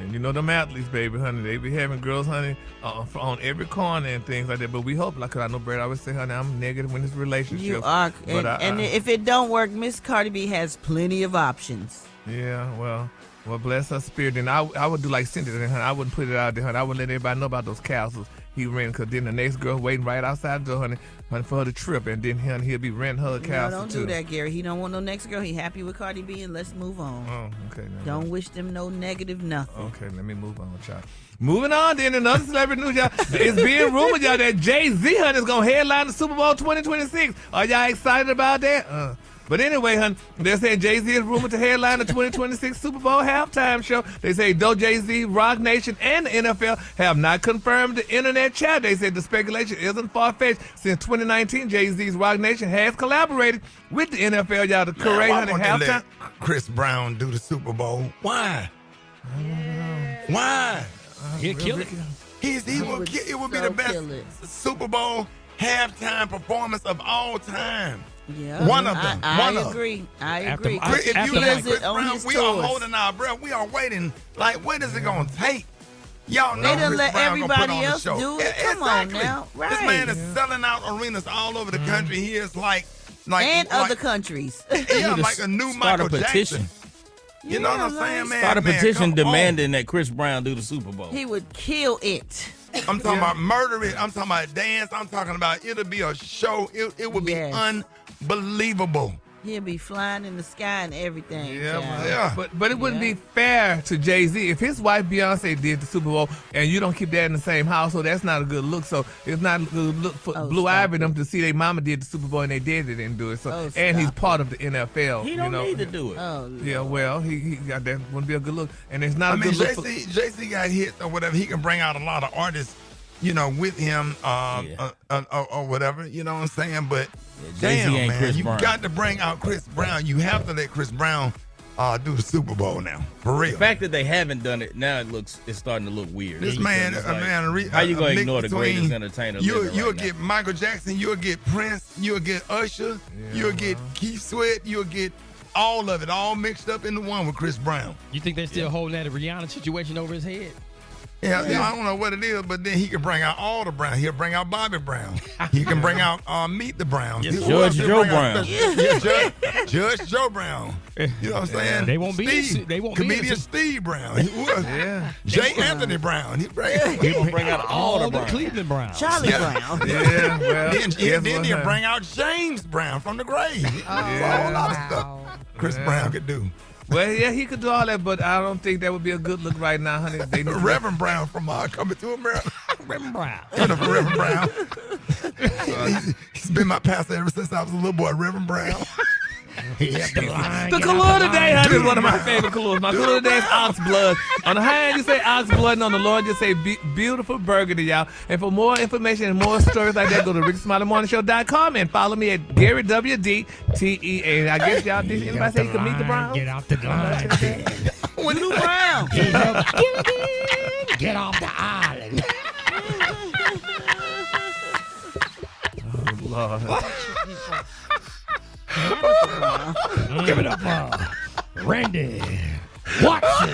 And you know them athletes, baby, honey, they be having girls, honey, on every corner and things like that. But we hope, like I know Brad always say, honey, I'm negative in this relationship. You are. But and if it don't work, Miss Cardi B has plenty of options. Yeah, well, bless her spirit. And I would do like Cindy, honey. I wouldn't put it out there, honey. I wouldn't let everybody know about those castles he rented, because then the next girl waiting right outside the door, honey, for her to trip, and then he'll be renting her a castle, don't too. do that, Gary. He don't want no next girl. He happy with Cardi B, and let's move on. Oh, okay. Don't wish them no negative nothing. Okay, let me move on, child. Moving on, then, another celebrity news, y'all. It's being rumored, y'all, that Jay-Z, honey, is going to headline the Super Bowl 2026. Are y'all excited about that? But anyway, honey, they're saying Jay-Z is rumored to headline the 2026 Super Bowl halftime show. They say though Jay-Z, Rock Nation, and the NFL have not confirmed the internet chat, they said the speculation isn't far-fetched. Since 2019, Jay-Z's Rock Nation has collaborated with the NFL, y'all, to create honey halftime. Let Chris Brown do the Super Bowl. Why? Why? He'll kill it. It would be the best Super Bowl halftime performance of all time. Yeah, one of them. I agree. If you let Chris Brown, we are holding our breath. We are waiting. Like, what is it going to take? Y'all know they done Chris let Brown everybody put else on the show. do it. Come on now, right? This man is selling out arenas all over the country. He is like other countries. Yeah, like a new Michael Jackson. You know what I'm saying, man? Start a petition demanding that Chris Brown do the Super Bowl. He would kill it. I'm talking about murder it. I'm talking about dance. I'm talking about it'll be a show. It would be unbelievable. He'll be flying in the sky and everything. Yeah. But it wouldn't be fair to Jay-Z if his wife Beyonce did the Super Bowl and you don't keep that in the same household. That's not a good look. So it's not a good look for Blue Ivy them to see their mama did the Super Bowl and they didn't do it. So and he's part of the NFL. He don't need to do it. Yeah, well, he got that wouldn't be a good look. And it's not a good look. Jay-Z got hit or whatever. He can bring out a lot of artists, with him or whatever. You know what I'm saying? But damn, man, Chris you Brown. got to bring out Chris Brown. You have to let Chris Brown do the Super Bowl now, for real. The fact that they haven't done it now, it's starting to look weird. This man, how you gonna ignore the greatest entertainer? You'll get Michael Jackson, you'll get Prince, you'll get Usher, you'll get Keith Sweat, you'll get all of it, all mixed up into one with Chris Brown. You think they're still holding that Rihanna situation over his head? Yeah, I don't know what it is, but then he can bring out all the Brown. He'll bring out Bobby Brown. He can bring out Meet the Browns. Yes, Judge Joe Brown. Judge Joe Brown. You know what I'm saying? They won't Steve, be. They won't comedian be. Steve Brown. Jay Anthony Brown. He will bring out all the Cleveland Browns. Charlie Brown. Yeah, well. Then he'll bring out James Brown from the grave. A whole lot of stuff Chris Brown could do. Well, yeah, he could do all that, but I don't think that would be a good look right now, honey. Reverend Brown from Coming to America. Reverend Brown. Reverend Brown. He's been my pastor ever since I was a little boy, Reverend Brown. The color today, honey, is one of my favorite colors. My color today is ox blood. On the high end, you say ox blood, and on the low end, you say beautiful burgundy, y'all. And for more information and more stories like that, go to RickSmileyMorningShow.com and follow me at Gary WDTEA. I guess y'all did anybody say you can meet the Browns? Get off the line. What the Brown? Get off the island. Oh, Lord. Give it up for Randy Watson.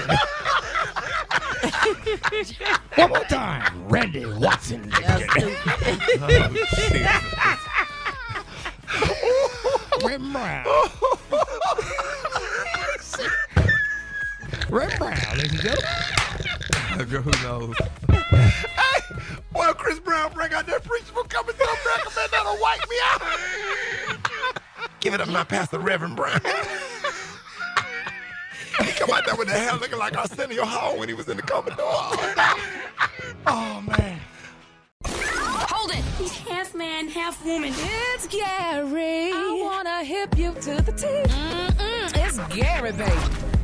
One more time, Randy Watson. Red Brown. Red Brown, ladies and gentlemen. Who knows? Hey, boy, Chris Brown bring out that preacher for coming to America, man, that'll wipe me out. Give it up, my pastor, Reverend Brown. He come out there with the hair looking like Arsenio Hall when he was in the Commodore. Oh, man. Hold it. He's half man, half woman. It's Gary. I wanna hip you to the T. It's Gary, baby.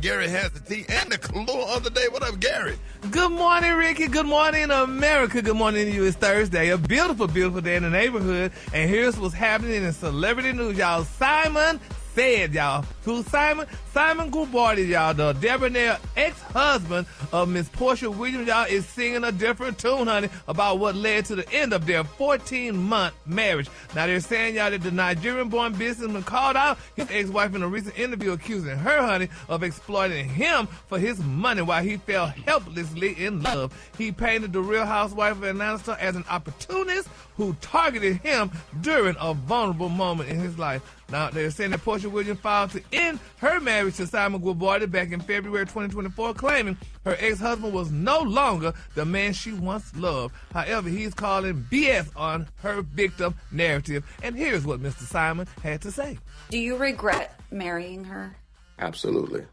Gary has the tea and the color of the day. What up, Gary? Good morning, Ricky. Good morning, America. Good morning to you. It's Thursday. A beautiful, beautiful day in the neighborhood. And here's what's happening in celebrity news, y'all. Simon said, y'all. Who's Simon? Simon Gubardi, y'all, the debonair ex-husband of Miss Portia Williams, y'all, is singing a different tune, honey, about what led to the end of their 14-month marriage. Now, they're saying, y'all, that the Nigerian-born businessman called out his ex-wife in a recent interview accusing her, honey, of exploiting him for his money while he fell helplessly in love. He painted the Real Housewife of Atlanta as an opportunist who targeted him during a vulnerable moment in his life. Now, they're saying that Portia Williams filed to end her marriage to Simon Gubardi back in February 2024, claiming her ex-husband was no longer the man she once loved. However, he's calling BS on her victim narrative. And here's what Mr. Simon had to say. Do you regret marrying her? Absolutely.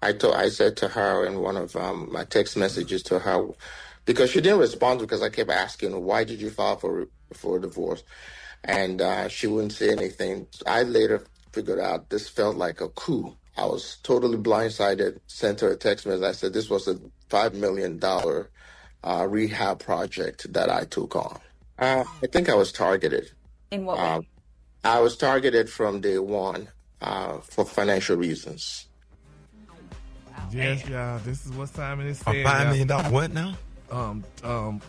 I said to her in one of my text messages to her, because she didn't respond because I kept asking, why did you file for divorce? And she wouldn't say anything. I later figured out this felt like a coup. I was totally blindsided, sent her a text message. I said this was a $5 million rehab project that I took on. I think I was targeted. In what way? I was targeted from day one for financial reasons. Yes, y'all. This is what Simon is saying. A $5 million what now?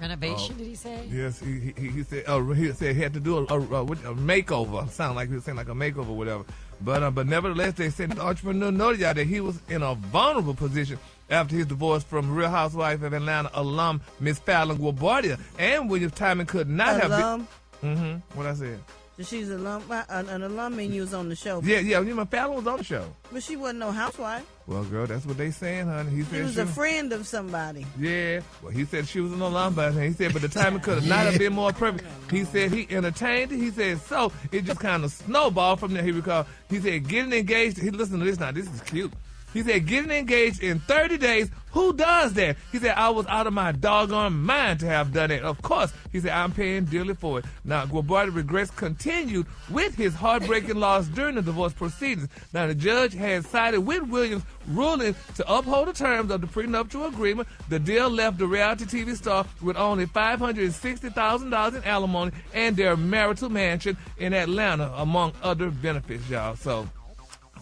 Renovation, did he say? Yes, he said. He said he had to do a makeover. Sound like he was saying like a makeover, or whatever. But nevertheless, they said the entrepreneur noted y'all that he was in a vulnerable position after his divorce from Real Housewife of Atlanta alum Miss Fallon Gubardi, and William Timon could not have been. What I said. She's an alum and you was on the show. Yeah, Fallon was on the show. But she wasn't no housewife. Well, girl, that's what they saying, honey. He said she was a friend of somebody. Yeah. Well, he said she was an alum, but he said, but the timing could have not have been more perfect. He said he entertained it. He said, so it just kind of snowballed from there. He said, getting engaged. Listen to this now. This is cute. He said, getting engaged in 30 days, who does that? He said, I was out of my doggone mind to have done it. Of course, he said, I'm paying dearly for it. Now, Gubardi regrets continued with his heartbreaking loss during the divorce proceedings. Now, the judge had sided with Williams, ruling to uphold the terms of the prenuptial agreement. The deal left the reality TV star with only $560,000 in alimony and their marital mansion in Atlanta, among other benefits, y'all. So,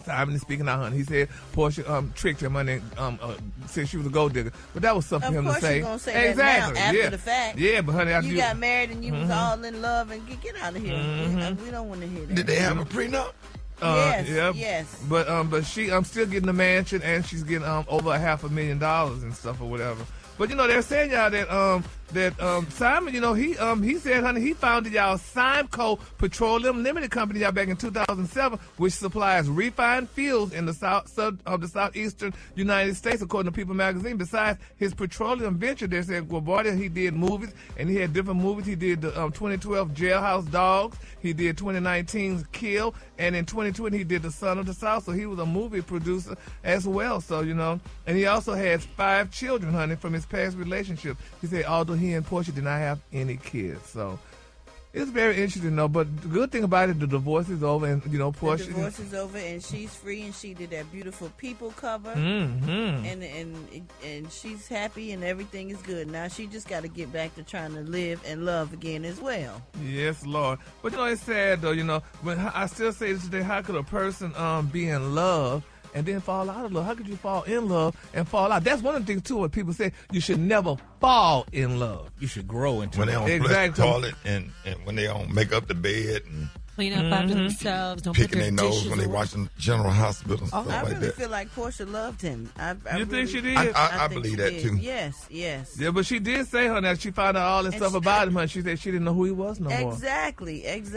Simon is speaking out, honey. He said Portia tricked him and said she was a gold digger. But that was something for him to say. Of course you're going to say exactly. that now after the fact. Yeah, but honey, you got married and you was all in love and get out of here. We don't want to hear that. Did they have a prenup? Yes. But she still getting the mansion and she's getting over $500,000 and stuff or whatever. But they're saying y'all that Simon, he said, honey, he founded y'all Simco Petroleum Limited Company y'all back in 2007, which supplies refined fuels in the southeastern United States, according to People Magazine. Besides his petroleum venture, they said Gubardi, he did movies, and he had different movies. He did the 2012 Jailhouse Dogs. He did 2019's Kill, and in 2020 he did The Son of the South. So he was a movie producer as well. So and he also has 5 children, honey, from his past relationship. He said, although he and Portia did not have any kids. So It's very interesting, though. But the good thing about it, the divorce is over, and Portia. The divorce is over, and she's free, and she did that beautiful People cover, and she's happy, and everything is good. Now she just got to get back to trying to live and love again as well. Yes, Lord. But it's sad though. When I still say this today, how could a person be in love and then fall out of love? How could you fall in love and fall out? That's one of the things, too, when people say you should never fall in love. You should grow into when it. When they don't flush the toilet and when they don't make up the bed and clean up after themselves, don't picking put their their nose dishes when they away. watching General Hospital and stuff I like really that. feel like Portia loved him. You think she did? I think believe she that, did. too. Yes. Yeah, but she did say, that she found out all this stuff about him, and she said she didn't know who he was no more. Exactly. Isn't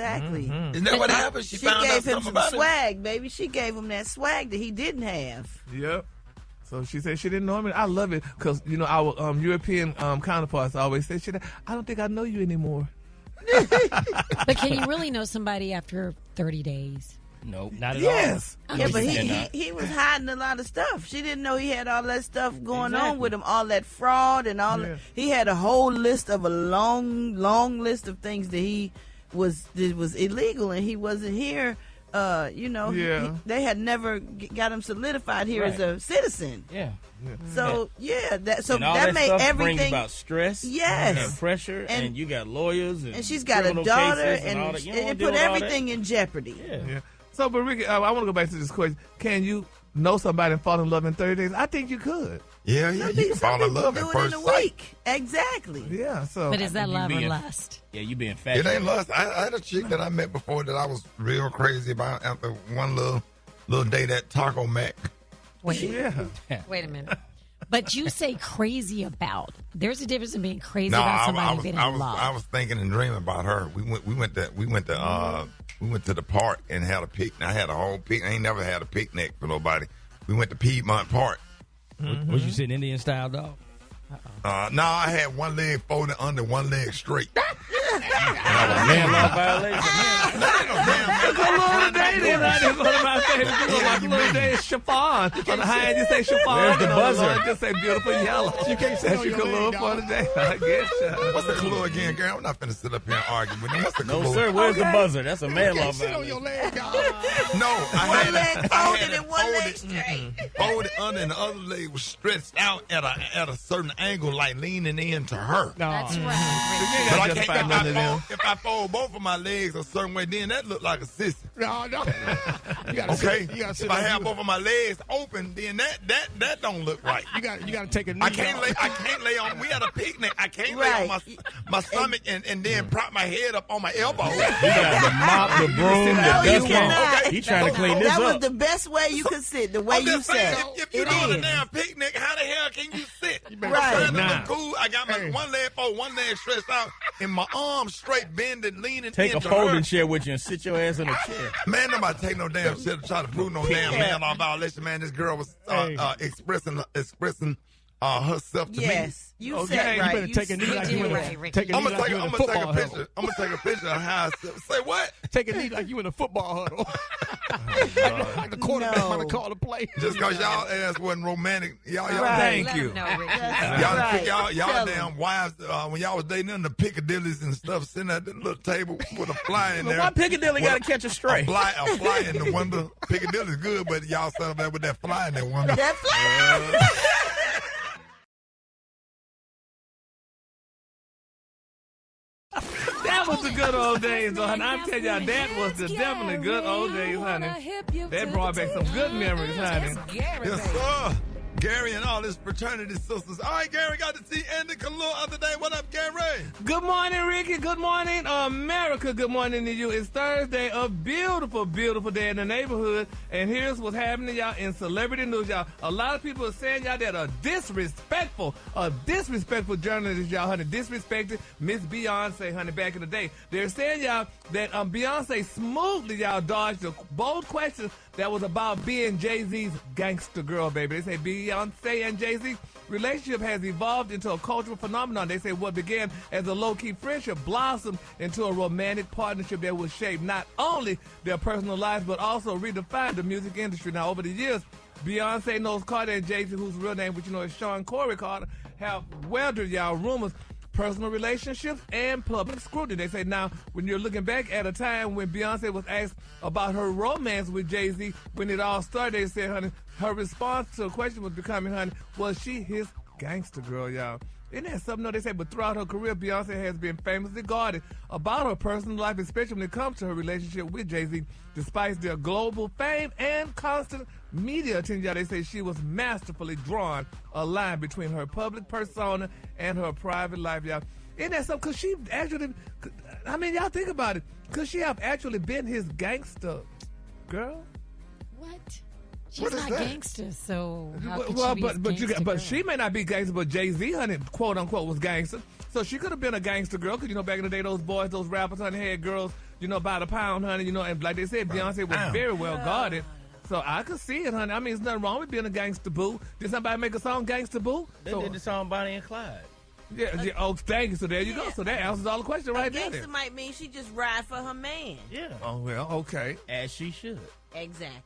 that what happened? She found gave out him something some about swag, baby. She gave him that swag that he didn't have. Yep. So she said she didn't know him. And I love it because, our European counterparts always say, I don't think I know you anymore. But can you really know somebody after 30 days? No, not at Yes. all. Yeah, No, but you cannot. he was hiding a lot of stuff. She didn't know he had all that stuff going on with him, all that fraud and all that. He had a whole list of a long list of things that he was illegal, and he wasn't here. They had never got him solidified here as a citizen. Yeah. So that And all that made stuff everything brings about stress, Yes. and pressure, and you got lawyers, and she's got a criminal daughter, cases and all that. You don't wanna it deal put with all that. everything in jeopardy. Yeah. So, but Ricky, I want to go back to this question. Can you know somebody and fall in love in 30 days? I think you could. Yeah, you can fall in love at Do it first in a sight. week. Exactly. Yeah. So, But is that love or lust? Yeah, you being It fashionable. ain't lust. I had a chick that I met before that I was real crazy about after one little date at Taco Mac. Wait, yeah. Wait a minute. But you say crazy about. There's a difference in being crazy No, about somebody I and was, being I in was, love. I was thinking and dreaming about her. We went to the park and had a picnic. I had a whole picnic. I ain't never had a picnic for nobody. We went to Piedmont Park. Was you sitting Indian style, dog? No, I had one leg folded under, one leg straight. Landlord violation. Little day, that's one of my favorites. You know, like little day is chiffon. On the high end, you say chiffon. Where's the and on the buzzer? low end, just say beautiful yellow. You can't say you color for the day. I guess. What's the clue again, girl? I'm not finna sit up here and argue with you. What's the clue? No, sir. Where's the buzzer? That's a man law Sit on your violation. leg, dog. No, One leg I had folded it and one leg straight. folded under, and the other leg was stretched out at a certain angle, like leaning into her. That's But right. I justify can't. none of them. If I fold both of my legs a certain way, then that look like a sissy. No. You gotta Okay. Sit, you gotta sit If I on have you. both of my legs open, then that don't look right. You gotta take a knee. I can't dog. lay on. We had a picnic. I can't Right. lay on my stomach and then prop my head up on my elbow. You got the mop, the broom, the No, you dustpan. cannot. He trying to clean this That was up. the best way you could sit. The way I'm you just saying, sat. if you It go to a is. damn picnic, how the hell can you sit? Right. I'm trying to Nah. look cool. I got my one leg folded, one leg stretched out, and my arms straight bended, leaning Take a into folding her. chair with you and sit your ass in a chair. Man, nobody take no damn shit to try to prove no damn man law violation. Man, this girl was expressing herself to me. Yes. You Okay, sat you right. better take a knee like you in right, a Ricky. take a I'm knee gonna like take, you in I'm a gonna take football a picture. huddle. I'm gonna take a picture of how I sit. Say what? Take a knee like you in a football huddle. Like the quarterback No. want to call the play. Just because y'all ass wasn't romantic, y'all Right. Thank Let you. him know, Ricky. Y'all Right. y'all Tell damn him. wives when y'all was dating in the Piccadillys and stuff, sitting at the little table with a fly in But there. why Piccadilly got to catch a stray? A fly in the window. Piccadilly's good, but y'all sat up there with that fly in that window. That fly. That was the good old days, though, honey. I'm telling y'all, that was the definitely good old days, honey. That brought back some good memories, honey. Yes, sir. Gary and all his fraternity sisters. All right, Gary, got to see Andy Kalua other day. What up, Gary? Good morning, Ricky. Good morning, America. Good morning to you. It's Thursday, a beautiful, beautiful day in the neighborhood. And here's what's happening, y'all, in celebrity news, y'all. A lot of people are saying, y'all, that are disrespectful journalists, y'all, honey, disrespected Miss Beyonce, honey, back in the day. They're saying, y'all, that Beyonce smoothly, y'all, dodged a bold question that was about being Jay-Z's gangster girl, baby. They say Beyonce and Jay-Z relationship has evolved into a cultural phenomenon. They say what began as a low-key friendship blossomed into a romantic partnership that would shape not only their personal lives, but also redefine the music industry. Now, over the years, Beyonce knows Carter and Jay-Z, whose real name, which you know is Sean Corey Carter, have weathered, y'all, rumors personal relationships, and public scrutiny. They say now, when you're looking back at a time when Beyonce was asked about her romance with Jay-Z, when it all started, they said, honey, her response to a question was becoming, honey, was she his gangster girl, y'all? Isn't that something? No, they say, but throughout her career, Beyonce has been famously guarded about her personal life, especially when it comes to her relationship with Jay-Z. Despite their global fame and constant media attention, y'all, they say she was masterfully drawn a line between her public persona and her private life, y'all. Isn't that something? Because she actually, I mean, y'all think about it. Could she have actually been his gangster girl? What? She's not gangster, so how could well, she be but she may not be gangster, but Jay-Z, honey, quote unquote, was gangster. So she could have been a gangster girl, because back in the day, those boys, those rappers, honey, had girls, by the pound, honey, and like they said, Beyonce was very well guarded. So I could see it, honey. I mean, there's nothing wrong with being a gangster boo. Did somebody make a song, Gangster Boo? They did the song Bonnie and Clyde. Yeah, oh, thank you. So there you go. So that answers all the questions right there. Gangster might mean she just ride for her man. Yeah. Oh, well, okay. As she should. Exactly.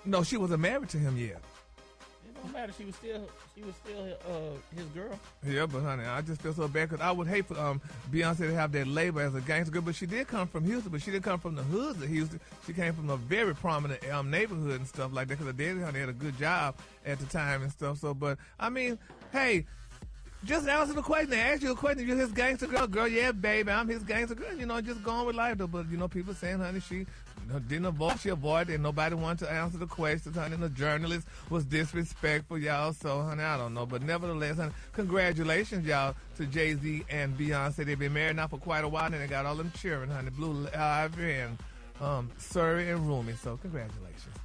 No, she wasn't married to him yet. It don't matter. She was still his girl. Yeah, but honey, I just feel so bad because I would hate for Beyonce to have that label as a gangster girl. But she did come from Houston, but she didn't come from the hoods of Houston. She came from a very prominent neighborhood and stuff like that. Because her daddy, honey, had a good job at the time and stuff. So, but I mean, hey. Just answer the question. They ask you a question. You're his gangster girl. Yeah, baby, I'm his gangster girl. Just going with life, though. But, people saying, honey, she didn't avoid. She avoided, and nobody wanted to answer the questions, honey. And the journalist was disrespectful, y'all. So, honey, I don't know. But nevertheless, honey, congratulations, y'all, to Jay-Z and Beyonce. They've been married now for quite a while, and they got all them children, honey. Blue Ivy and Surrey and Rumi. So, congratulations.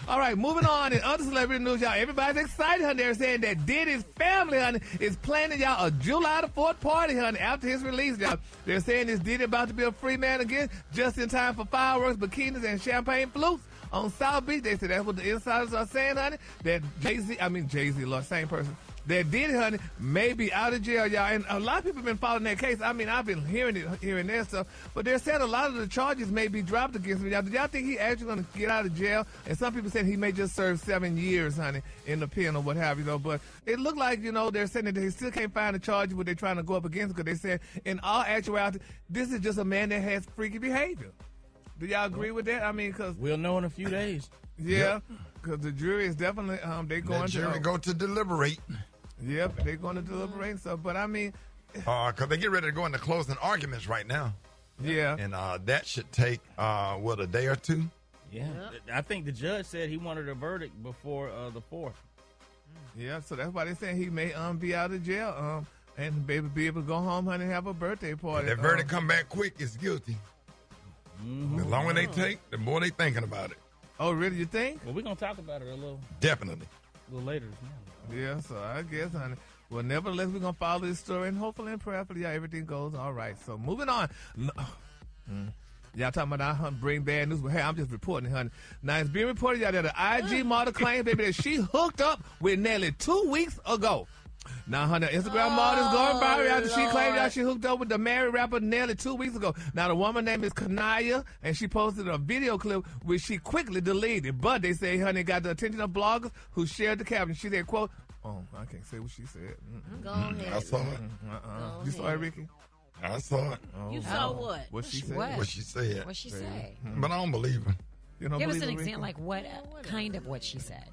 All right, moving on. In other celebrity news, y'all, everybody's excited, honey. They're saying that Diddy's family, honey, is planning, y'all, a July the 4th party, honey, after his release, y'all. They're saying this Diddy about to be a free man again, just in time for fireworks, bikinis, and champagne flutes on South Beach. They said that's what the insiders are saying, honey, that Jay-Z, Lord, same person. That Diddy, honey, may be out of jail, y'all. And a lot of people have been following that case. I mean, I've been hearing that stuff. But they're saying a lot of the charges may be dropped against him. Y'all, did y'all think he actually going to get out of jail? And some people said he may just serve 7 years, honey, in the pen or what have you, But it looked like, they're saying that they still can't find the charges what they're trying to go up against, because they said, in all actuality, this is just a man that has freaky behavior. Do y'all agree with that? I mean, because we'll know in a few days. Yeah, because the jury is definitely they're going to jury go to deliberate. Yep, they're going to deliberate and stuff. But I mean, because they get ready to go into closing arguments right now. Yeah, and that should take a day or two. Yeah, I think the judge said he wanted a verdict before the 4th. Yeah, so that's why they're saying he may be out of jail and be able to go home, honey, and have a birthday party. If that verdict come back quick, it's guilty. Mm-hmm. The longer they take, the more they thinking about it. Oh, really? You think? Well, we're going to talk about it a little. Definitely. A little later. Yeah, so I guess, honey. Well, nevertheless, we're going to follow this story, and hopefully and prayerfully, everything goes all right. So, moving on. Y'all talking about I bring bad news, but hey, I'm just reporting, honey. Now, it's being reported, y'all, that an IG model claims, baby, that she hooked up with Nelly 2 weeks ago. Now, honey, Instagram model is going viral after she claimed that she hooked up with the married rapper Nelly 2 weeks ago. Now, the woman name is Kanaya, and she posted a video clip which she quickly deleted. But they say, honey, got the attention of bloggers who shared the caption. She said, quote, oh, I can't say what she said. Go ahead. I saw it. You saw it, Ricky? I saw it. You saw what? What she said? What she said. What she say? But I don't believe her. You don't Give us believe an her, example, Ricky? like what kind of what she said.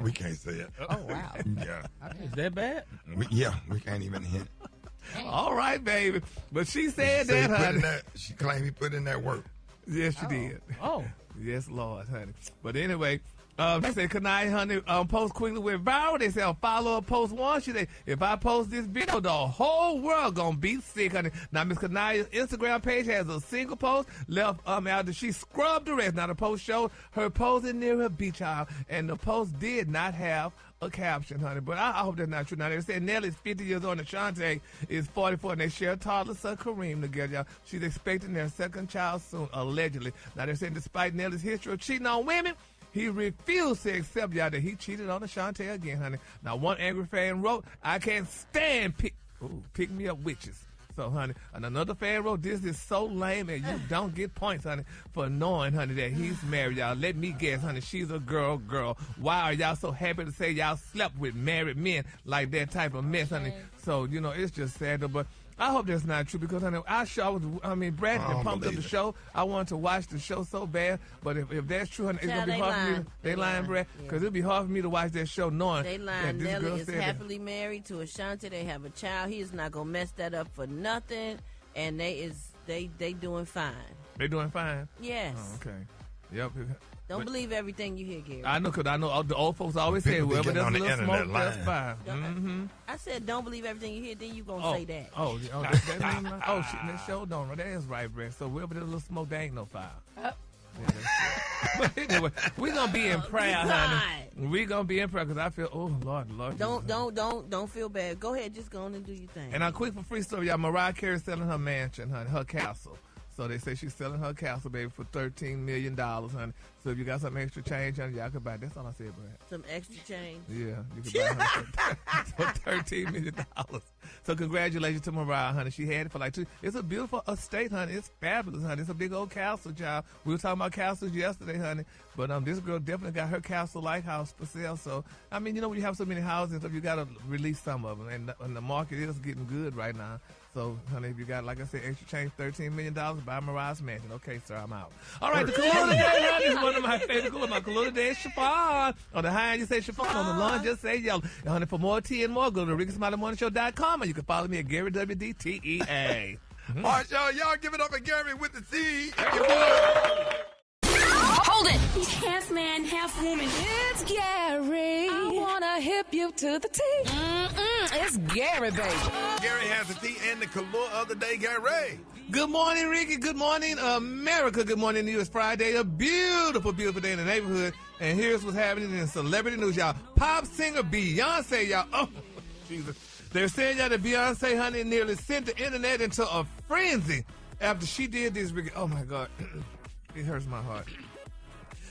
We can't say it. Oh, wow. Yeah. Okay. Is that bad? We can't even hint. Hey. All right, baby. But she said that, honey. She claimed he put in that work. Yes, she did. Oh. Yes, Lord, honey. But anyway, they said, Kanai, honey, post quickly went viral. They said, a follow-up post one. She said, if I post this video, the whole world gonna be sick, honey. Now, Miss Kanai's Instagram page has a single post left after she scrubbed the rest. Now, the post showed her posing near her beach house, and the post did not have a caption, honey. But I hope that's not true. Now, they said Nelly's 50 years old and Ashante is 44, and they share a toddler son, Kareem, together, y'all. She's expecting their second child soon, allegedly. Now, they're saying despite Nelly's history of cheating on women, he refused to accept, y'all, that he cheated on Ashante again, honey. Now, one angry fan wrote, I can't stand pick me up witches. So, honey, and another fan wrote, this is so lame, and you don't get points, honey, for knowing, honey, that he's married, y'all. Let me guess, honey, she's a girl. Why are y'all so happy to say y'all slept with married men like that type of mess, honey? So, you know, it's just sad, though, but I hope that's not true because, honey, Brad pumped up the show. I wanted to watch the show so bad, but if that's true, honey, it's going to be hard for me. They lying, Brad, because it'll be hard for me to watch that show knowing they lying. Nelly is happily married to Ashanti. They have a child. He is not going to mess that up for nothing, and they doing fine. They doing fine? Yes. Oh, okay. Yep. Don't believe everything you hear, Gary. I know, because I know the old folks always say, wherever there's a little smoke, that's fire. I said, don't believe everything you hear, then you going to say that. That show don't. That is right, Brett. So wherever there's a little smoke, there ain't no fire. But anyway, we're going to be in prayer, honey. We're going to be in prayer because I feel, Lord. Don't feel bad. Go ahead, just go on and do your thing. And I'm quick for free story, y'all. Mariah Carey selling her mansion, honey, her castle. So they say she's selling her castle, baby, for $13 million, honey. So if you got some extra change, honey, y'all can buy it. That's all I said, Brad. Some extra change? Yeah, you can buy her for $13 million. So congratulations to Mariah, honey. She had it for like 2. It's a beautiful estate, honey. It's fabulous, honey. It's a big old castle, child. We were talking about castles yesterday, honey. But this girl definitely got her castle-like house for sale. So, I mean, you know, when you have so many houses and stuff, you got to release some of them. And the market is getting good right now. So, honey, if you got, like I said, extra change, $13 million, buy Mariah's mansion. Okay, sir, I'm out. All right, the Kalula today, honey, is one of my favorite Kalula. My Kalula today is chiffon. On the high end, you say chiffon. On the lawn, just say yellow. And, honey, for more tea and more, go to RickySmileyMorningShow.com, and you can follow me at Gary WDTEA. All right, y'all give it up at Gary with the T. Hold it! He's half man, half woman. It's Gary. I wanna hip you to the T. It's Gary, baby. Gary has the T and the Kalua of the day, Gary. Good morning, Ricky. Good morning, America. Good morning to you. It's Friday, a beautiful, beautiful day in the neighborhood. And here's what's happening in celebrity news, y'all. Pop singer Beyonce, y'all. Oh, Jesus. They're saying, y'all, that Beyonce, honey, nearly sent the internet into a frenzy after she did this. Oh, my God. It hurts my heart.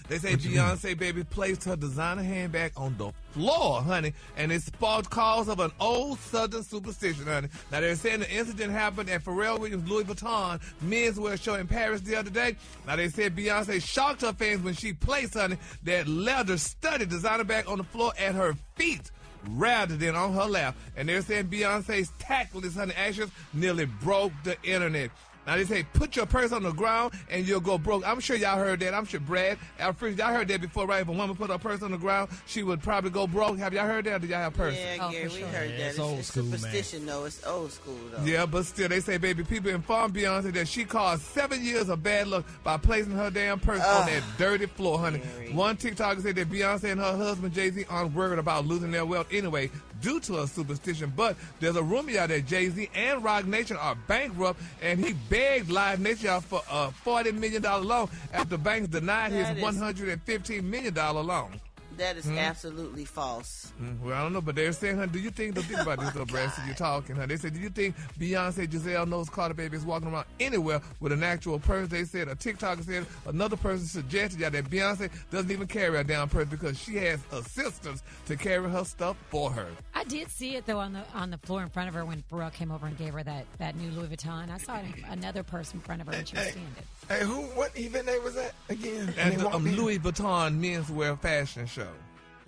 They say Beyonce, baby, placed her designer handbag on the floor, honey, and it sparked calls of an old Southern superstition, honey. Now, they're saying the incident happened at Pharrell Williams' Louis Vuitton menswear show in Paris the other day. Now, they said Beyonce shocked her fans when she placed, honey, that leather-studded designer bag on the floor at her feet rather than on her lap. And they're saying Beyonce's tactless, honey, actions nearly broke the internet. Now, they say, put your purse on the ground and you'll go broke. I'm sure y'all heard that. I'm sure Brad, Alfred, y'all heard that before, right? If a woman put her purse on the ground, she would probably go broke. Have y'all heard that? Or did y'all have purse? Yeah, Gary, we heard that. It's superstition, though. It's old school, though. Yeah, but still, they say, baby, people informed Beyonce that she caused 7 years of bad luck by placing her damn purse on that dirty floor, honey. Gary. One TikToker said that Beyonce and her husband, Jay-Z, aren't worried about losing their wealth anyway due to a superstition. But there's a rumor out that Jay-Z and Roc Nation are bankrupt, and he begged Live Nation for a $40 million loan after banks denied his $115 million loan. That is absolutely false. Well, I don't know, but they're saying, honey, think about this, though, Brad, so you're talking, honey. They said, do you think Beyonce, Giselle knows Carter Baby is walking around anywhere with an actual purse? They said, a TikToker said, another person suggested that Beyonce doesn't even carry a damn purse because she has assistants to carry her stuff for her. I did see it, though, on the floor in front of her when Pharrell came over and gave her that new Louis Vuitton. I saw another purse in front of her and she was standing. Hey, what event they was at again? At the Louis Vuitton menswear fashion show.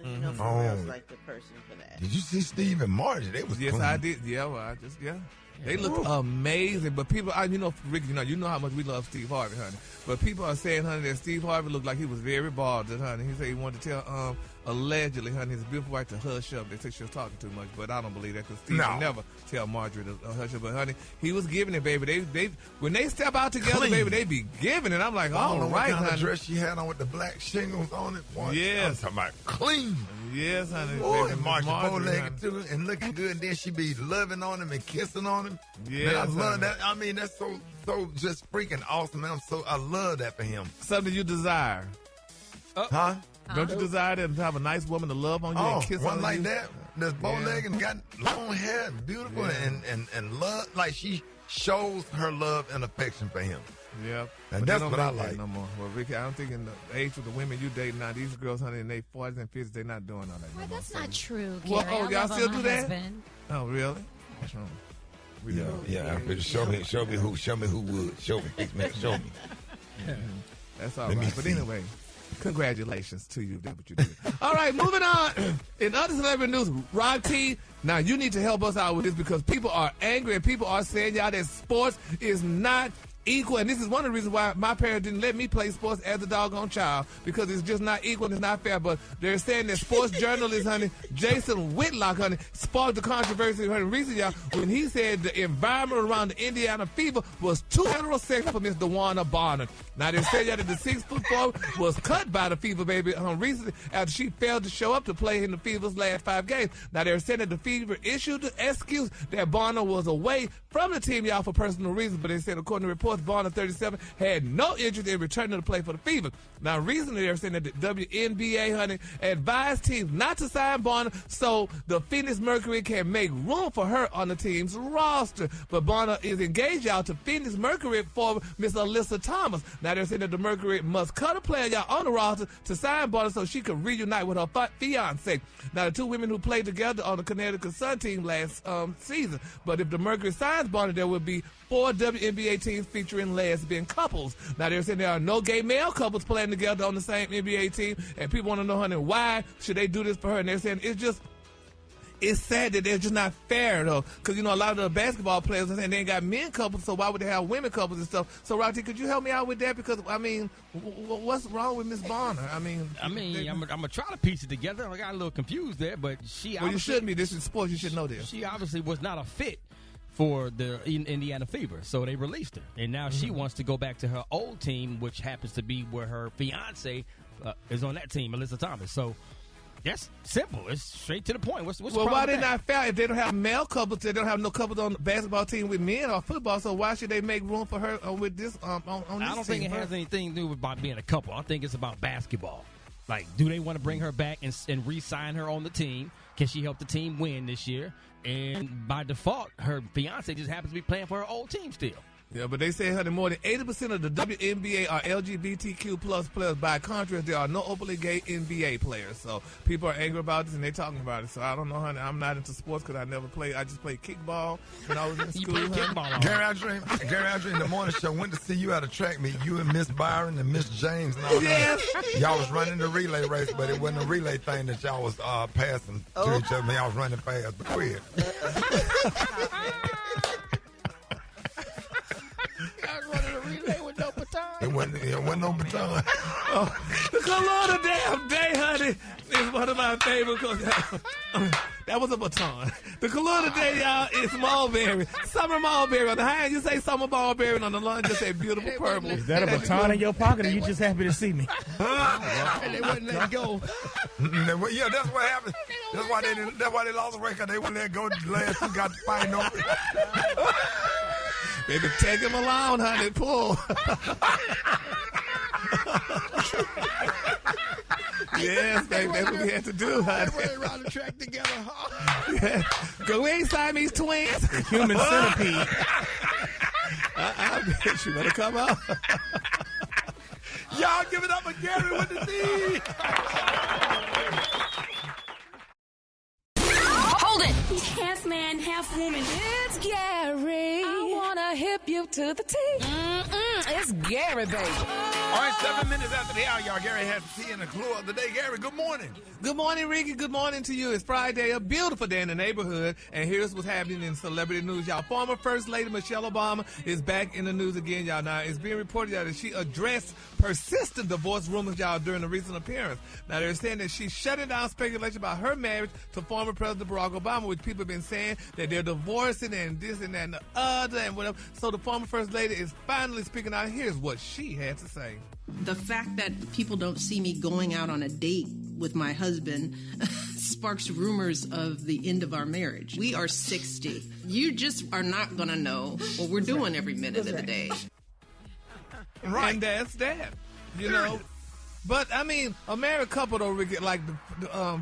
You know, Pharrell's like the person for that. Did you see Steve and Margie? They was clean. I did. Yeah, well, they look amazing. But people, Ricky, you know how much we love Steve Harvey, honey. But people are saying, honey, that Steve Harvey looked like he was very bald, honey. He said he wanted to tell, allegedly, honey, his beautiful wife to hush up. They said she was talking too much, but I don't believe that because Steve would never tell Marjorie to hush up. But, honey, he was giving it, baby. They when they step out together, baby, they be giving it. I'm like, all right, what kind honey. of dress she had on with the black shingles on it. Yes. I'm talking about clean. Yes, honey. Boy, and Marjorie bow-legged too, and looking good. And then she be loving on him and kissing on him. Yeah, I love that. I mean, that's so just freaking awesome. I love that for him. Something you desire. Huh? Don't you desire to have a nice woman to love on you and kiss on you? Like that. That's bow-legged and got long hair, beautiful, and love. Like she shows her love and affection for him. Yeah, and that's what I like. No more. Well, Ricky, I don't think in the age of the women you date now, these girls, honey, in their 40s and 50s, they're not doing all that. Well, that's not true, Well, Gary. y'all still do that? Husband. Oh, really? What's wrong? We do. Yeah. Show me who would. Show me. Show me. That's all right. But anyway, congratulations to you. That's what you did. All right, moving on. In other celebrity news, Rickey. Now you need to help us out with this because people are angry and people are saying y'all that sports is not equal, and this is one of the reasons why my parents didn't let me play sports as a doggone child, because it's just not equal and it's not fair. But they're saying that sports journalist, honey, Jason Whitlock, honey, sparked the controversy, honey, recently, y'all, when he said the environment around the Indiana Fever was too heterosexual for Miss DeWanna Bonner. Now they're saying that the 6'4" was cut by the Fever baby recently after she failed to show up to play in the Fever's last 5 games. Now they're saying that the Fever issued the excuse that Bonner was away from the team, y'all, for personal reasons, but they said according to reports, Bonner, 37, had no interest in returning to play for the Fever. Now, recently they're saying that the WNBA, honey, advised teams not to sign Bonner so the Phoenix Mercury can make room for her on the team's roster. But Bonner is engaged, y'all, to Phoenix Mercury for Miss Alyssa Thomas. Now, they're saying that the Mercury must cut a player, y'all, on the roster to sign Bonner so she can reunite with her fiance. Now, the two women who played together on the Connecticut Sun team last season. But if the Mercury signs Bonner, there will be 4 WNBA teams featuring lesbian couples. Now, they're saying there are no gay male couples playing together on the same NBA team, and people want to know, honey, why should they do this for her? And they're saying it's sad that they're just not fair, though, because, you know, a lot of the basketball players are saying they ain't got men couples, so why would they have women couples and stuff? So, Rickey, could you help me out with that? Because, I mean, what's wrong with Miss Bonner? I'm gonna try to piece it together. I got a little confused there, but she. Well, you shouldn't be. This is sports. You should know this. She obviously was not a fit for the Indiana Fever, so they released her, and now she wants to go back to her old team, which happens to be where her fiance is on that team, Alyssa Thomas. So that's simple. It's straight to the point. What's well, why they not fair if they don't have male couples? They don't have no couples on the basketball team with men or football. So why should they make room for her with this on this team? I don't think it has anything to do with about being a couple. I think it's about basketball. Like, do they want to bring her back and re-sign her on the team? Can she help the team win this year? And by default, her fiance just happens to be playing for her old team still. Yeah, but they say, honey, more than 80% of the WNBA are LGBTQ plus players. By contrast, there are no openly gay NBA players. So people are angry about this and they're talking about it. So I don't know, honey. I'm not into sports because I never played. I just played kickball when I was in school. You played kickball. Gary, I dreamed the morning show went to see you at a track meet. You and Miss Byron and Miss James and all that. Y'all was running the relay race, but it wasn't a relay thing that y'all was passing to each other. Y'all was running fast. But go ahead. Running a relay with no baton. It wasn't no baton. The color of the damn day, honey, is one of my favorite. That was a baton. The color of the day, y'all, is mulberry. Summer mulberry. On the high end, you say summer mulberry, and on the lunge, you say beautiful purple. Is that a baton in your pocket, or you just happy to see me? And they wouldn't let go. Yeah, that's what happened. That's why they lost the record. They wouldn't let go. The last two got to fight over. Baby, take him along, honey. Pull. Yes, baby, that's what we had to do, honey. They run the track together, Yeah. Go in, Siamese twins. The human centipede. I bet you better come out. Y'all give it up for Gary with the D. Hold it! He's half man, half woman. It's Gary. I wanna hip you to the T. It's Gary, baby. All right, 7 minutes after the hour, y'all. Gary has the tea and the clue of the day. Gary, good morning. Good morning, Rickey. Good morning to you. It's Friday, a beautiful day in the neighborhood. And here's what's happening in celebrity news, y'all. Former First Lady Michelle Obama is back in the news again, y'all. Now, it's being reported that she addressed persistent divorce rumors, y'all, during a recent appearance. Now, they're saying that she's shutting down speculation about her marriage to former President Barack Obama, which people have been saying that they're divorcing and this and that and the other and whatever. So the former First Lady is finally speaking out. Here's what she had to say. The fact that people don't see me going out on a date with my husband sparks rumors of the end of our marriage. We are 60. You just are not going to know what we're doing every minute of the day. Right. And that's that. You know. But, I mean, a married couple, though, Rickey, like the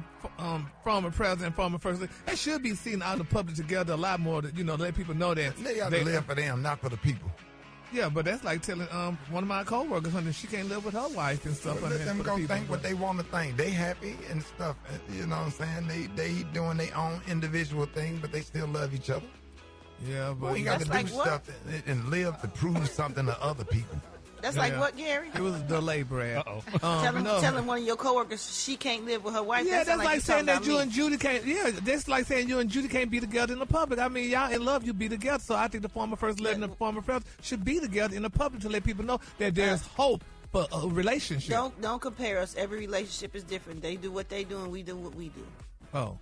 former president, former first lady, they should be seen out in the public together a lot more to, let people know that. They got to live for them, not for the people. Yeah, but that's like telling one of my coworkers, honey, she can't live with her wife and stuff. Let them go think what they want to think. They happy and stuff. You know what I'm saying? They doing their own individual thing, but they still love each other. Yeah, but we got to do stuff and live to prove something to other people. That's like what, Gary? It was a delay, Brad. Telling one of your coworkers she can't live with her wife. Yeah, that's like saying that you me. and Judy can't. Yeah, that's like saying you and Judy can't be together in the public. I mean, y'all in love, you be together. So I think the former first lady and the former first should be together in the public to let people know that there's hope for a relationship. Don't compare us. Every relationship is different. They do what they do, and we do what we do. Oh.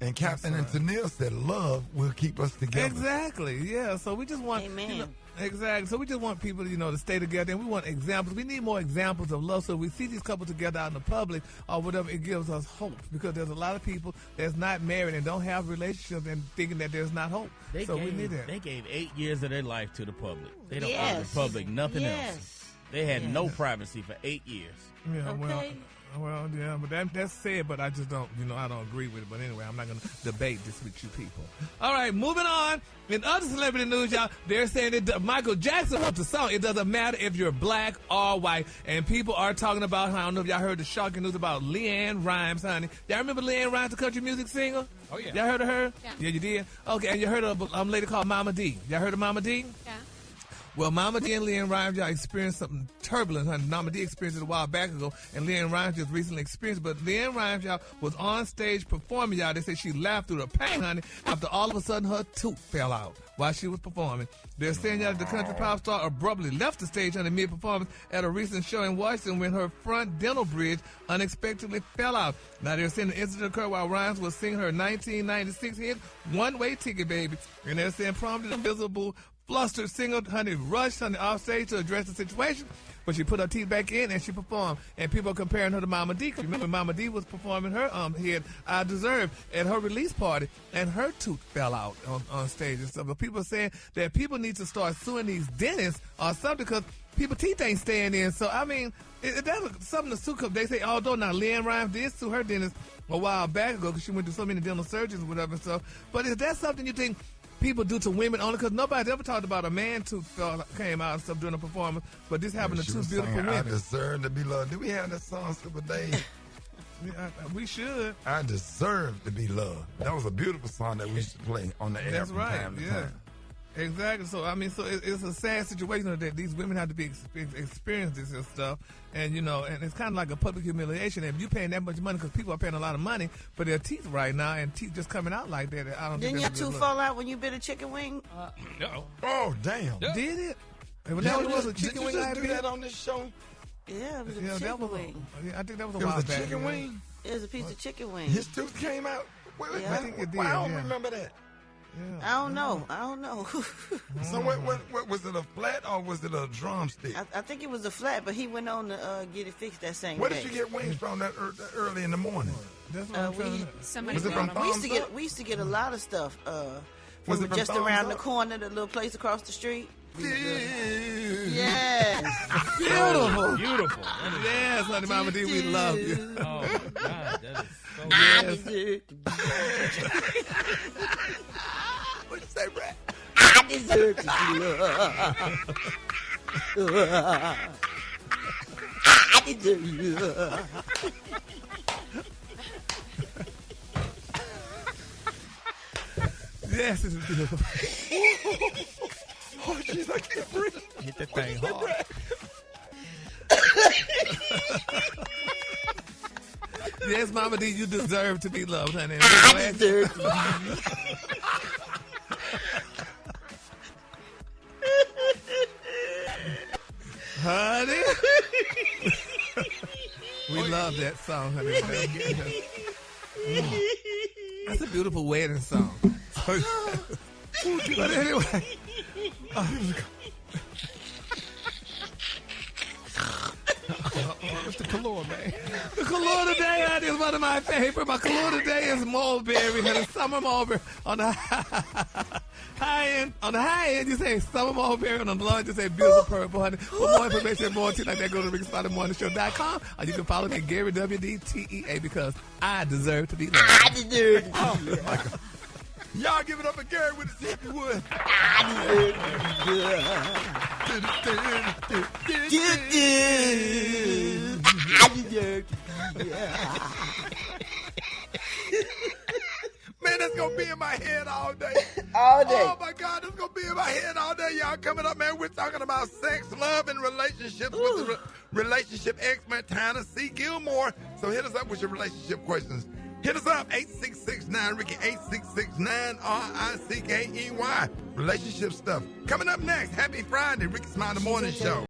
And Captain and Tennille said love will keep us together. Exactly, yeah. So we just want, exactly. So we just want people, to stay together, and we want examples. We need more examples of love. So if we see these couples together out in the public or whatever, it gives us hope because there's a lot of people that's not married and don't have relationships and thinking that there's not hope. We need that. They gave 8 years of their life to the public. They don't owe the public nothing else. They had no privacy for 8 years. Yeah, Well, yeah, but that's said, but I just don't, I don't agree with it. But anyway, I'm not going to debate this with you people. All right, moving on. In other celebrity news, y'all, they're saying that Michael Jackson wrote the song. It doesn't matter if you're black or white. And people are talking about, I don't know if y'all heard the shocking news about LeAnn Rimes, honey. Y'all remember LeAnn Rimes, the country music singer? Oh, yeah. Y'all heard of her? Yeah, you did? Okay, and you heard of a lady called Mama D. Y'all heard of Mama D? Yeah. Well, Mama D and LeAnn Rimes, y'all experienced something turbulent, honey. Mama D experienced it a while back ago, and LeAnn Rimes just recently experienced it. But LeAnn Rimes, y'all, was on stage performing, y'all. They say she laughed through the pain, honey, after all of a sudden her tooth fell out while she was performing. They're saying, y'all, that the country pop star abruptly left the stage under mid-performance at a recent show in Washington when her front dental bridge unexpectedly fell out. Now, they're saying the incident occurred while Rimes was singing her 1996 hit, One Way Ticket, Baby. And they're saying prompted invisible flustered singer, honey, rushed off stage to address the situation, but she put her teeth back in and she performed. And people are comparing her to Mama D. Remember, Mama D was performing her hit, I Deserve, at her release party, and her tooth fell out on stage and stuff. But people are saying that people need to start suing these dentists or something because people's teeth ain't staying in. So, I mean, that's something to sue. They say, although now LeAnn Rimes did sue her dentist a while back ago because she went to so many dental surgeons or whatever and stuff. But is that something you think people do to women only because nobody's ever talked about a man tooth came out and stuff during a performance, but this happened to two beautiful women. I deserve to be loved. Do we have that song, Super Dave? We should. I deserve to be loved. That was a beautiful song that we used to play on the air. That's from right. Time to Yeah. time. Exactly. So it's a sad situation that these women have to be experience this and stuff, and and it's kind of like a public humiliation. If you paying that much money, because people are paying a lot of money for their teeth right now, and teeth just coming out like that, I don't. Didn't your tooth fall out when you bit a chicken wing? No. Oh damn! Did it? That was a chicken Did wing. you just do that on this show? Yeah, it was a chicken wing. I think that was a It while was a back. chicken wing. It was a piece of chicken wing. His tooth came out. Yeah. I think it did. I don't yeah. remember that. Yeah. I don't know. So what was it, a flat or was it a drumstick? I think it was a flat, but he went on to get it fixed that same Where day. did you get wings from that early in the morning? That's what I'm trying to. Somebody Was it from we used to get a lot of stuff Was from it from just Thumbs around Up? the corner, the little place across the street. Yeah. Yes. Beautiful. Beautiful. Yes, honey, Mama D, we love you. Oh, my God. That is so Yes. What you say, Brad? I deserve to be loved. I deserve love. Yes, this is beautiful. Oh, jeez, I can't breathe. Hit that thing hard. Yes, Mama D, you deserve to be loved, honey. I deserve to be loved. Honey. We love that song, honey. That's a beautiful wedding song. But anyway. What's the color, man? The color today, honey, is one of my favorite. My color today is mulberry, honey. Summer mulberry. On the high end, you say summer mulberry. And on the low end, you say beautiful purple, honey. For more information and more tea like that, go to RickySpotterMorningShow.com, or you can follow me at Gary WDTEA because I deserve to be loved. I deserve to be loved. Y'all give it up for Gary with his if you would. Man, let's go gonna be in my head all day. All day. Oh my God, it's gonna be in my head all day, y'all. Coming up, man, we're talking about sex, love, and relationships with the relationship expert, Tyler C. Gilmore. So hit us up with your relationship questions. Hit us up, 866-9-RICKEY, 866-9-RICKEY. Relationship stuff. Coming up next, happy Friday, Rickey Smiley Morning Show.